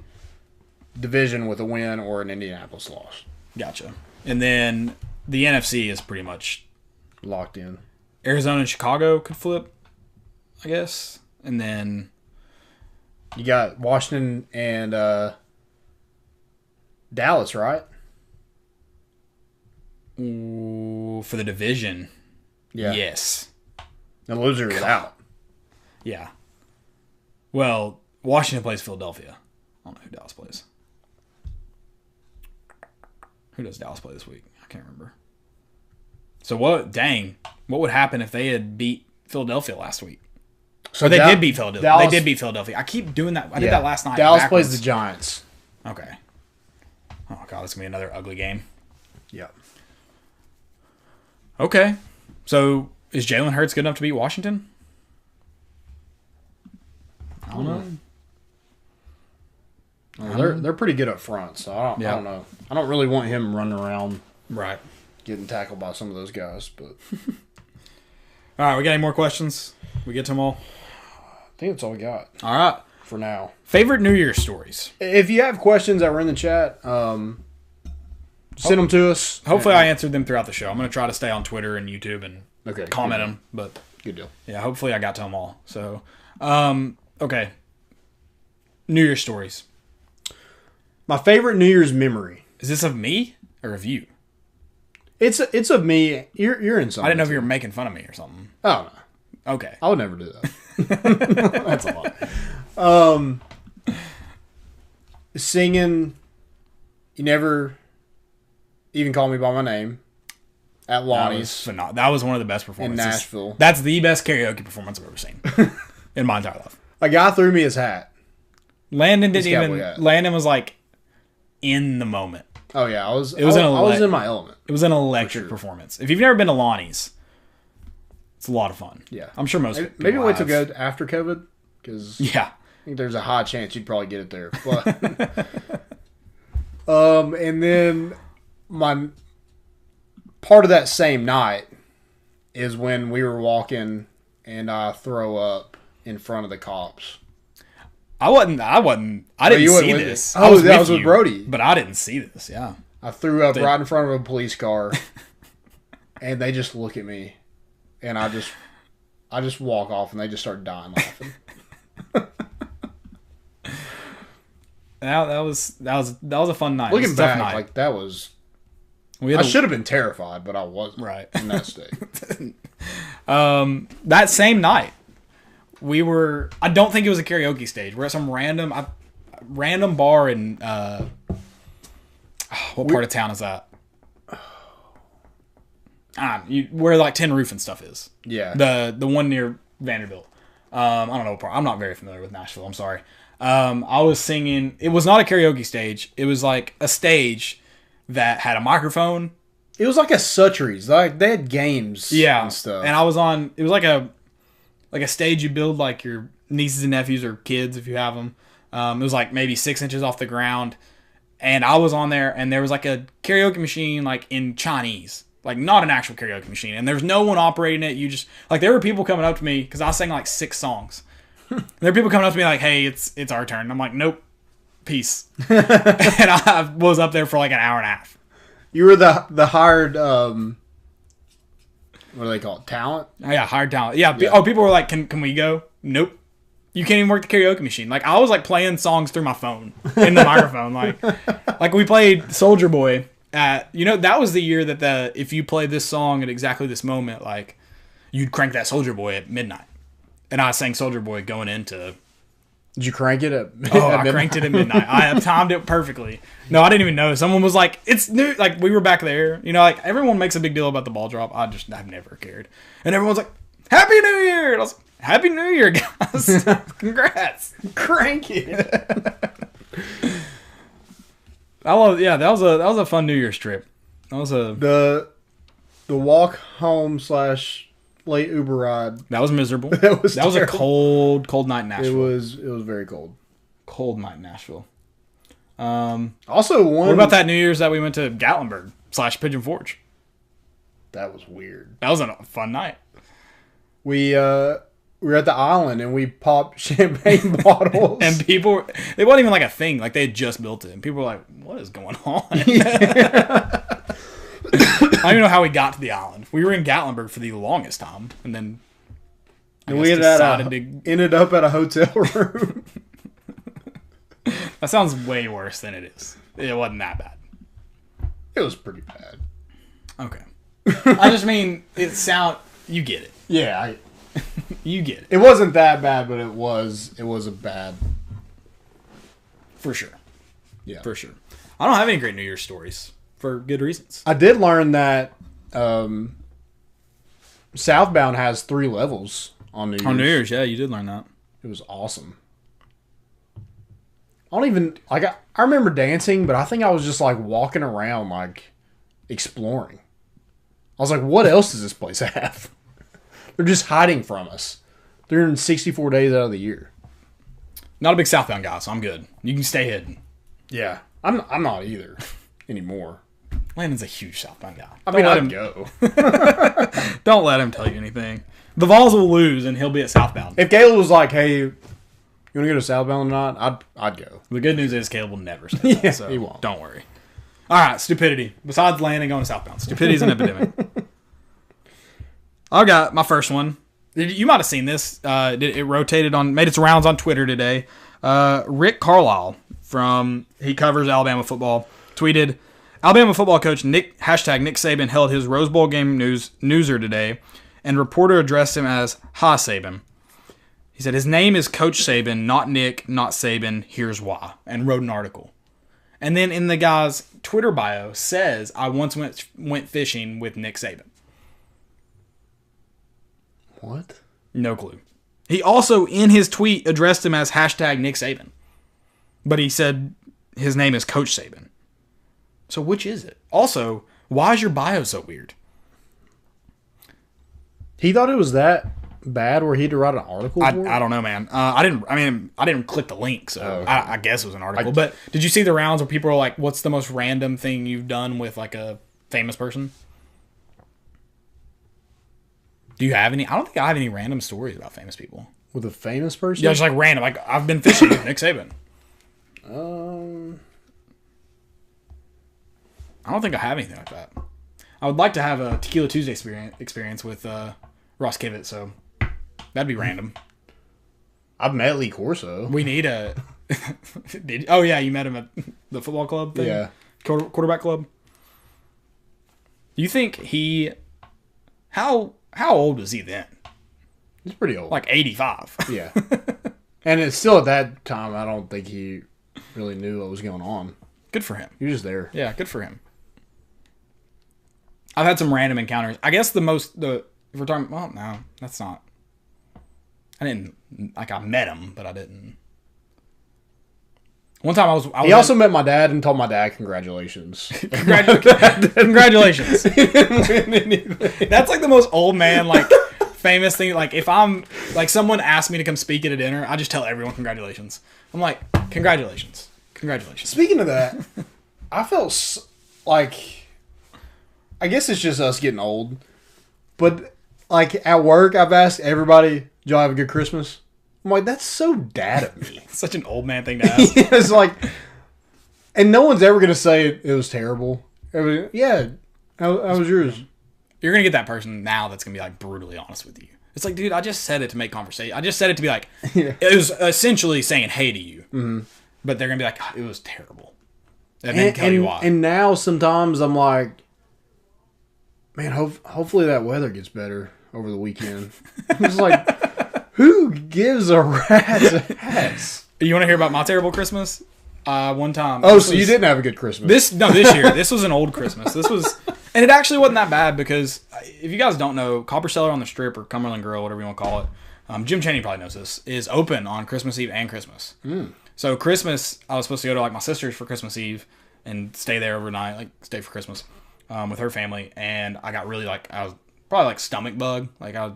division with a win or an Indianapolis loss. Gotcha. And then the NFC is pretty much Locked in. Arizona and Chicago could flip, I guess. And then You got Washington and Dallas, right? for the division, Yeah. yes. The loser is out. Yeah. Well, Washington plays Philadelphia. I don't know who Dallas plays. Who does Dallas play this week? I can't remember. So what? Dang. What would happen if they had beat Philadelphia last week? So Or they did beat Philadelphia. Dallas, They did beat Philadelphia. I keep doing that. I did yeah. that last night. Dallas backwards. plays the Giants. Okay. Oh, God. This is going to be another ugly game. Yeah. Okay. So is Jalen Hurts good enough to beat Washington? I don't know. Well, they're pretty good up front, so I don't know. I don't really want him running around Right. getting tackled by some of those guys, but All right. We got any more questions? We get to them all? I think that's all we got All right. for now. Favorite New Year's stories? If you have questions that were in the chat, send them to us. Hopefully I answered them throughout the show. I'm going to try to stay on Twitter and YouTube and Okay, comment good them. But Good deal. yeah, hopefully I got to them all. So, okay. New Year's stories. My favorite New Year's memory. Is this of me or of you? It's of me. You're in something. I didn't know if you were making fun of me or something. Oh no, Okay. I would never do that. That's a lot. Singing. You never even call me by my name at Lonnie's That was one of the best performances. in Nashville. That's the best karaoke performance I've ever seen in my entire life. A guy threw me his hat. Landon didn't His even. cowboy hat. Landon was like in the moment. Oh yeah, I was It was in my element. It was an electric performance. If you've never been to Lonnie's, it's a lot of fun. Yeah, I'm sure most people maybe wait till have. go after COVID because Yeah. I think there's a high chance you'd probably get it there. But and then my part of that same night is when we were walking and I throw up in front of the cops. I didn't you see wasn't with this. me? I Oh, that was with with you, Brody. But I didn't see this. Yeah. I threw up right in front of a police car, and they just look at me, and I just walk off, and they just start dying laughing. That was a fun night. It was Looking a tough back, night. like that was. We had I a- should have been terrified, but I wasn't. Right. In that state. that same night, we were. I don't think it was a karaoke stage. We're at some random bar in. What part of town is that? where like Tin Roof and stuff is. Yeah. The one near Vanderbilt. I don't know. I'm not very familiar with Nashville. I'm sorry. I was singing. It was not a karaoke stage. It was like a stage that had a microphone. It was like a Sutries. Like they had games and stuff. And I was on. It was like a stage you build like your nieces and nephews or kids if you have them. It was like maybe 6 inches off the ground. And I was on there, and there was like a karaoke machine like in Chinese. Like, not an actual karaoke machine. And there's no one operating it. You just... Like, there were people coming up to me, because I sang, like, 6 songs. There were people coming up to me like, hey, it's our turn. And I'm like, nope. Peace. And I was up there for, like, an hour and a half. You were the hired... what do they call it? Talent? Oh, yeah, hired talent. Yeah. Oh, people were like, can we go? Nope. You can't even work the karaoke machine. Like, I was, like, playing songs through my phone in the microphone. Like, we played Soldier Boy. That was the year that if you played this song at exactly this moment, like, you'd crank that Soldier Boy at midnight. And I sang Soldier Boy going into... Did you crank it at I cranked it at midnight. I have timed it perfectly. No, I didn't even know. Someone was like, it's new. Like, we were back there. Like, everyone makes a big deal about the ball drop. I've never cared. And everyone's like, Happy New Year! And I was like, Happy New Year, guys. Congrats. Crank it. That was a fun New Year's trip. That was the walk home / late Uber ride. That was miserable. That was a cold night in Nashville. It was very cold. Cold night in Nashville. Also, what about that New Year's that we went to Gatlinburg / Pigeon Forge? That was weird. That was a fun night. We were at the island and we popped champagne bottles. And it wasn't even like a thing. Like, they had just built it. And people were like, what is going on? Yeah. I don't even know how we got to the island. We were in Gatlinburg for the longest time. And then we ended up at a hotel room. That sounds way worse than it is. It wasn't that bad. It was pretty bad. Okay. I just mean, you get it. Yeah, you get it. It wasn't that bad, but it was a bad. For sure. Yeah. For sure. I don't have any great New Year's stories for good reasons. I did learn that Southbound has 3 levels on New Year's. On New Year's, yeah, you did learn that. It was awesome. I don't even... Like, I remember dancing, but I think I was just, like, walking around, like, exploring. I was like, what else does this place have? They're just hiding from us. 364 days out of the year. Not a big Southbound guy, so I'm good. You can stay hidden. Yeah. I'm not either anymore. Landon's a huge Southbound guy. I'd go. Don't let him tell you anything. The Vols will lose, and he'll be at Southbound. If Caleb was like, hey, you want to go to Southbound or not? I'd go. The good news is Caleb will never say that, so he won't. Don't worry. All right, Stupidity. Besides Landon going to Southbound, Stupidity is an epidemic. I got my first one. You might have seen this. It made its rounds on Twitter today. Rick Carlisle he covers Alabama football, tweeted, Alabama football coach Nick Saban held his Rose Bowl game newser today, and reporter addressed him as "Hi Saban." He said his name is Coach Saban, not Nick, not Saban. Here's why, and wrote an article. And then in the guy's Twitter bio says, I once went fishing with Nick Saban. What? No clue. He also, in his tweet, addressed him as Nick Saban. But he said his name is Coach Saban. So which is it? Also, why is your bio so weird? He thought it was that bad where he had to write an article for it? I don't know, man. I didn't click the link, so okay. I guess it was an article. But did you see the rounds where people are like, what's the most random thing you've done with like a famous person? Do you have any? I don't think I have any random stories about famous people. With a famous person? Yeah, just like random. Like, I've been fishing with Nick Saban. I don't think I have anything like that. I would like to have a Tequila Tuesday experience with Ross Kivett, so that'd be random. I've met Lee Corso. We need a... Oh, yeah, you met him at the football club thing? Yeah. Quarterback club? Do you think he... How old was he then? He's pretty old. Like 85. Yeah. And it's still at that time, I don't think he really knew what was going on. Good for him. He was just there. Yeah, good for him. I've had some random encounters. I guess if we're talking, well, no, that's not. I didn't, like, I met him, but I didn't. One time I was He also met my dad and told my dad congratulations. Congratulations. That's like the most old man, like, famous thing. Like, if I'm, like, someone asked me to come speak at a dinner, I just tell everyone congratulations. I'm like, congratulations. Congratulations. Speaking of that, I felt like, I guess it's just us getting old, but like at work, I've asked everybody, "Did y'all have a good Christmas?" I'm like, that's so dad of me. Such an old man thing to ask. It's like, and no one's ever gonna say it was terrible. Yeah, how was yours? You're gonna get that person now that's gonna be like brutally honest with you. It's like, dude, I just said it to make conversation. I just said it to be like, It was essentially saying hey to you. Mm-hmm. But they're gonna be like, oh, it was terrible, and then tell you why. And now sometimes I'm like, man, hopefully that weather gets better over the weekend. I'm just like, who gives a rat's ass? You want to hear about my terrible Christmas? One time. Oh, so you didn't have a good Christmas? This year. This was an old Christmas. And it actually wasn't that bad because if you guys don't know, Copper Cellar on the Strip or Cumberland Grill, whatever you want to call it, Jim Chaney probably knows this, is open on Christmas Eve and Christmas. So Christmas, I was supposed to go to like my sister's for Christmas Eve and stay there overnight, like stay for Christmas with her family. And I got really like, I was probably like stomach bug. Like I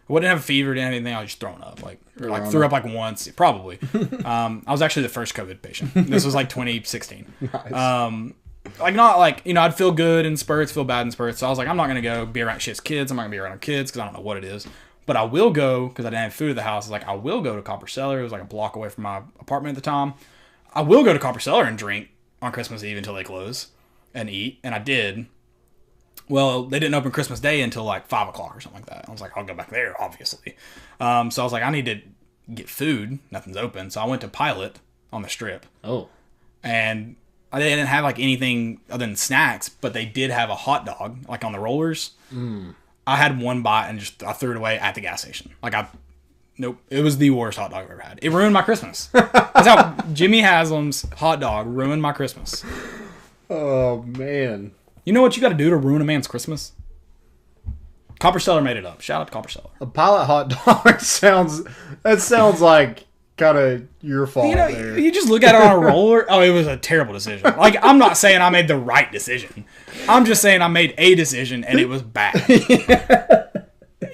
wouldn't have a fever, didn't have anything. I was just throwing up, like threw up like once, probably. I was actually the first COVID patient. This was like 2016. Nice. Like not like, I'd feel good in spurts, feel bad in spurts. So I was like, I'm not gonna go be around shit's kids. I'm not gonna be around our kids because I don't know what it is. But I will go because I didn't have food at the house. I was like, I will go to Copper Cellar. It was like a block away from my apartment at the time. I will go to Copper Cellar and drink on Christmas Eve until they close and eat, and I did. Well, they didn't open Christmas Day until like 5 o'clock or something like that. I was like, I'll go back there, obviously. So I was like, I need to get food. Nothing's open. So I went to Pilot on the Strip. Oh. And I didn't have like anything other than snacks, but they did have a hot dog, like on the rollers. I had one bite and I threw it away at the gas station. Nope. It was the worst hot dog I've ever had. It ruined my Christmas. That's how Jimmy Haslam's hot dog ruined my Christmas. Oh, man. You know what you got to do to ruin a man's Christmas? Copper Cellar made it up. Shout out to Copper Cellar. A Pilot hot dog sounds like kind of your fault there. You just look at it on a roller. Oh, it was a terrible decision. Like, I'm not saying I made the right decision. I'm just saying I made a decision and it was bad.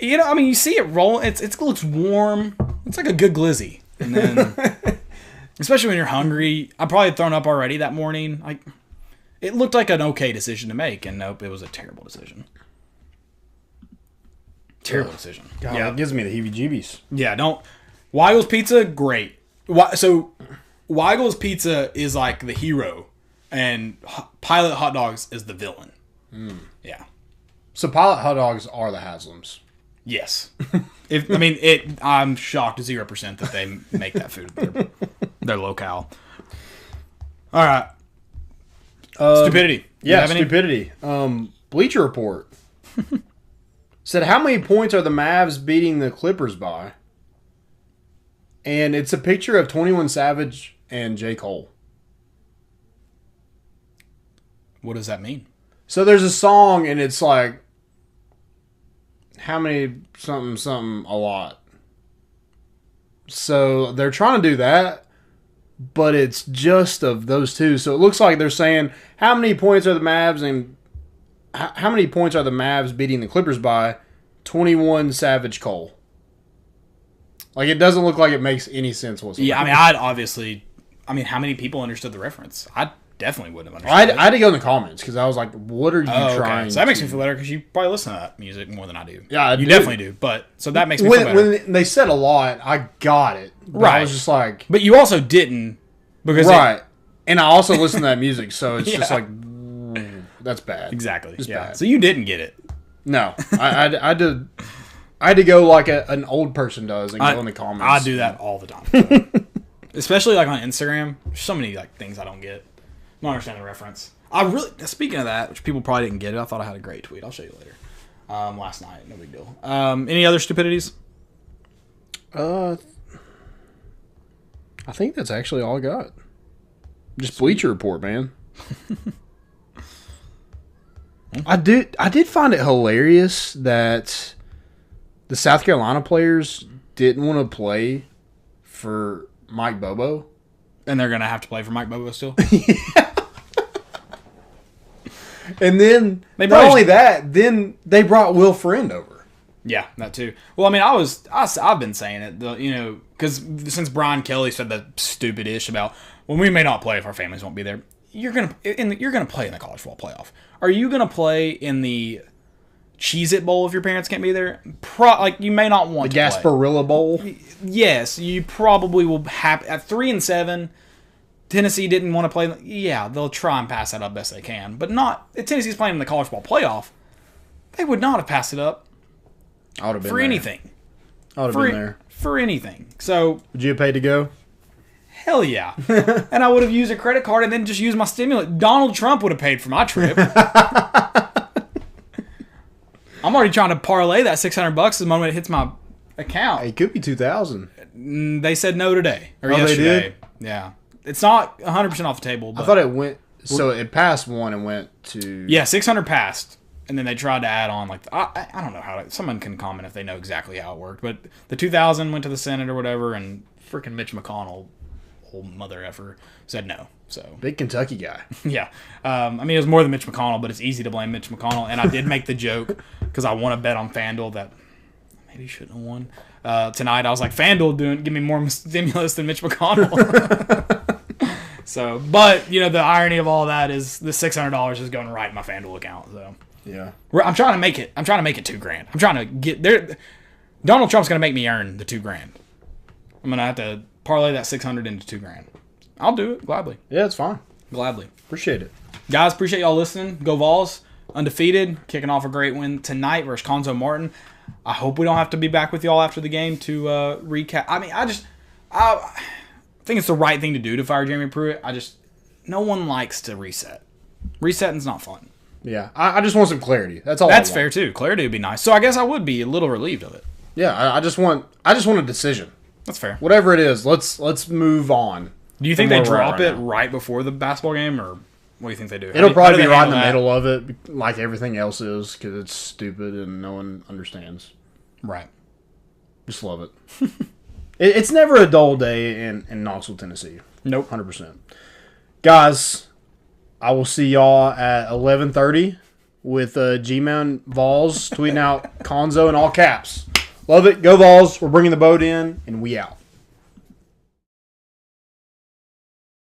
You see it roll. It looks warm. It's like a good glizzy. And then, especially when you're hungry, I probably had thrown up already that morning. It looked like an okay decision to make, and nope, it was a terrible decision. Terrible decision. God, yeah, it gives me the heebie-jeebies. Yeah, don't. Weigel's Pizza, great. So, Weigel's Pizza is like the hero, and Pilot Hot Dogs is the villain. Yeah. So, Pilot Hot Dogs are the Haslams. Yes. I'm shocked 0% that they make that food their locale. All right. Stupidity. Yeah, Stupidity. Bleacher Report said, how many points are the Mavs beating the Clippers by? And it's a picture of 21 Savage and J. Cole. What does that mean? So there's a song, and it's like, how many something a lot. So they're trying to do that, but it's just of those two. So it looks like they're saying, how many points are the Mavs and how many points are the Mavs beating the Clippers by? 21 Savage Cole. Like, it doesn't look like it makes any sense whatsoever. Yeah, how many people understood the reference? I definitely wouldn't have understood I had to go in the comments because I was like, what are you trying So that makes me feel better because you probably listen to that music more than I do. Yeah, you definitely do. But so that makes me feel better. When they said a lot, I got it. Right. I was just like... But you also didn't because... Right. And I also listen to that music, so it's just like... That's bad. Exactly. Just bad. So you didn't get it. No. I had to go like an old person does and go in the comments. I do that all the time. So. Especially like on Instagram. There's so many like things I don't get. I don't understand the reference. Speaking of that, which people probably didn't get it, I thought I had a great tweet. I'll show you later. Last night, no big deal. Any other stupidities? I think that's actually all I got. Just Bleacher Report, man. I did find it hilarious that the South Carolina players didn't want to play for Mike Bobo. And they're going to have to play for Mike Bobo still? And then, They not probably- only that, then they brought Will Friend over. Yeah, that too. Well, I mean, I've been saying it, because since Brian Kelly said that stupid-ish about, well, we may not play if our families won't be there. You're gonna play in the college football playoff. Are you gonna play in the Cheez-It Bowl if your parents can't be there? You may not want The to play. Gasparilla Bowl. Yes, you probably will have at 3-7. Tennessee didn't want to play. Yeah, they'll try and pass that up best they can, but not. If Tennessee's playing in the college football playoff, they would not have passed it up I would have been for there. anything. I would have been there. For anything. So Would you have paid to go? hell yeah, and I would have used a credit card and then just used my stimulant. Donald Trump would have paid for my trip. I'm already trying to parlay that $600 the moment it hits my account. It could be 2,000. They said no today or Oh, they yesterday. did? Yeah, it's not 100% off the table. But I thought it went. So it passed one and went to. yeah, 600 passed, and then they tried to add on I don't know how to. Someone can comment if they know exactly how it worked, but the 2,000 went to the Senate or whatever, and freaking Mitch McConnell, old mother effer, said no. So Big Kentucky guy. yeah, I mean it was more than Mitch McConnell, but it's easy to blame Mitch McConnell, and I did make the joke because I want to bet on FanDuel that maybe shouldn't have won tonight. I was like, FanDuel give me more stimulus than Mitch McConnell. So, but the irony of all that is the $600 is going right in my FanDuel account. So Yeah. I'm trying to make it. I'm trying to make it $2,000. I'm trying to get there. Donald Trump's going to make me earn the $2,000. I'm going to have to parlay that 600 into $2,000. I'll do it gladly. Yeah, it's fine. Gladly. Appreciate it. Guys, appreciate y'all listening. Go Vols. Undefeated. Kicking off a great win tonight versus Cuonzo Martin. I hope we don't have to be back with y'all after the game to recap. I mean, I think it's the right thing to do to fire Jeremy Pruitt. No one likes to reset. Resetting's not fun. Yeah. I just want some clarity. That's all. That's I want. fair too. Clarity would be nice. So I guess I would be a little relieved of it. Yeah. I just want a decision. That's fair. Whatever it is, let's move on. Do you think from they where we're at drop right it now. right before the basketball game, or what do you think they do? It'll How probably do be they right in the handle that? middle of it, like everything else is, because it's stupid and no one understands. Right. Just love it. It's never a dull day in Knoxville, Tennessee. Nope. 100%. Guys, I will see y'all at 11:30 with G-Man Vols tweeting out Cuonzo in all caps. Love it. Go Vols. We're bringing the boat in, and we out.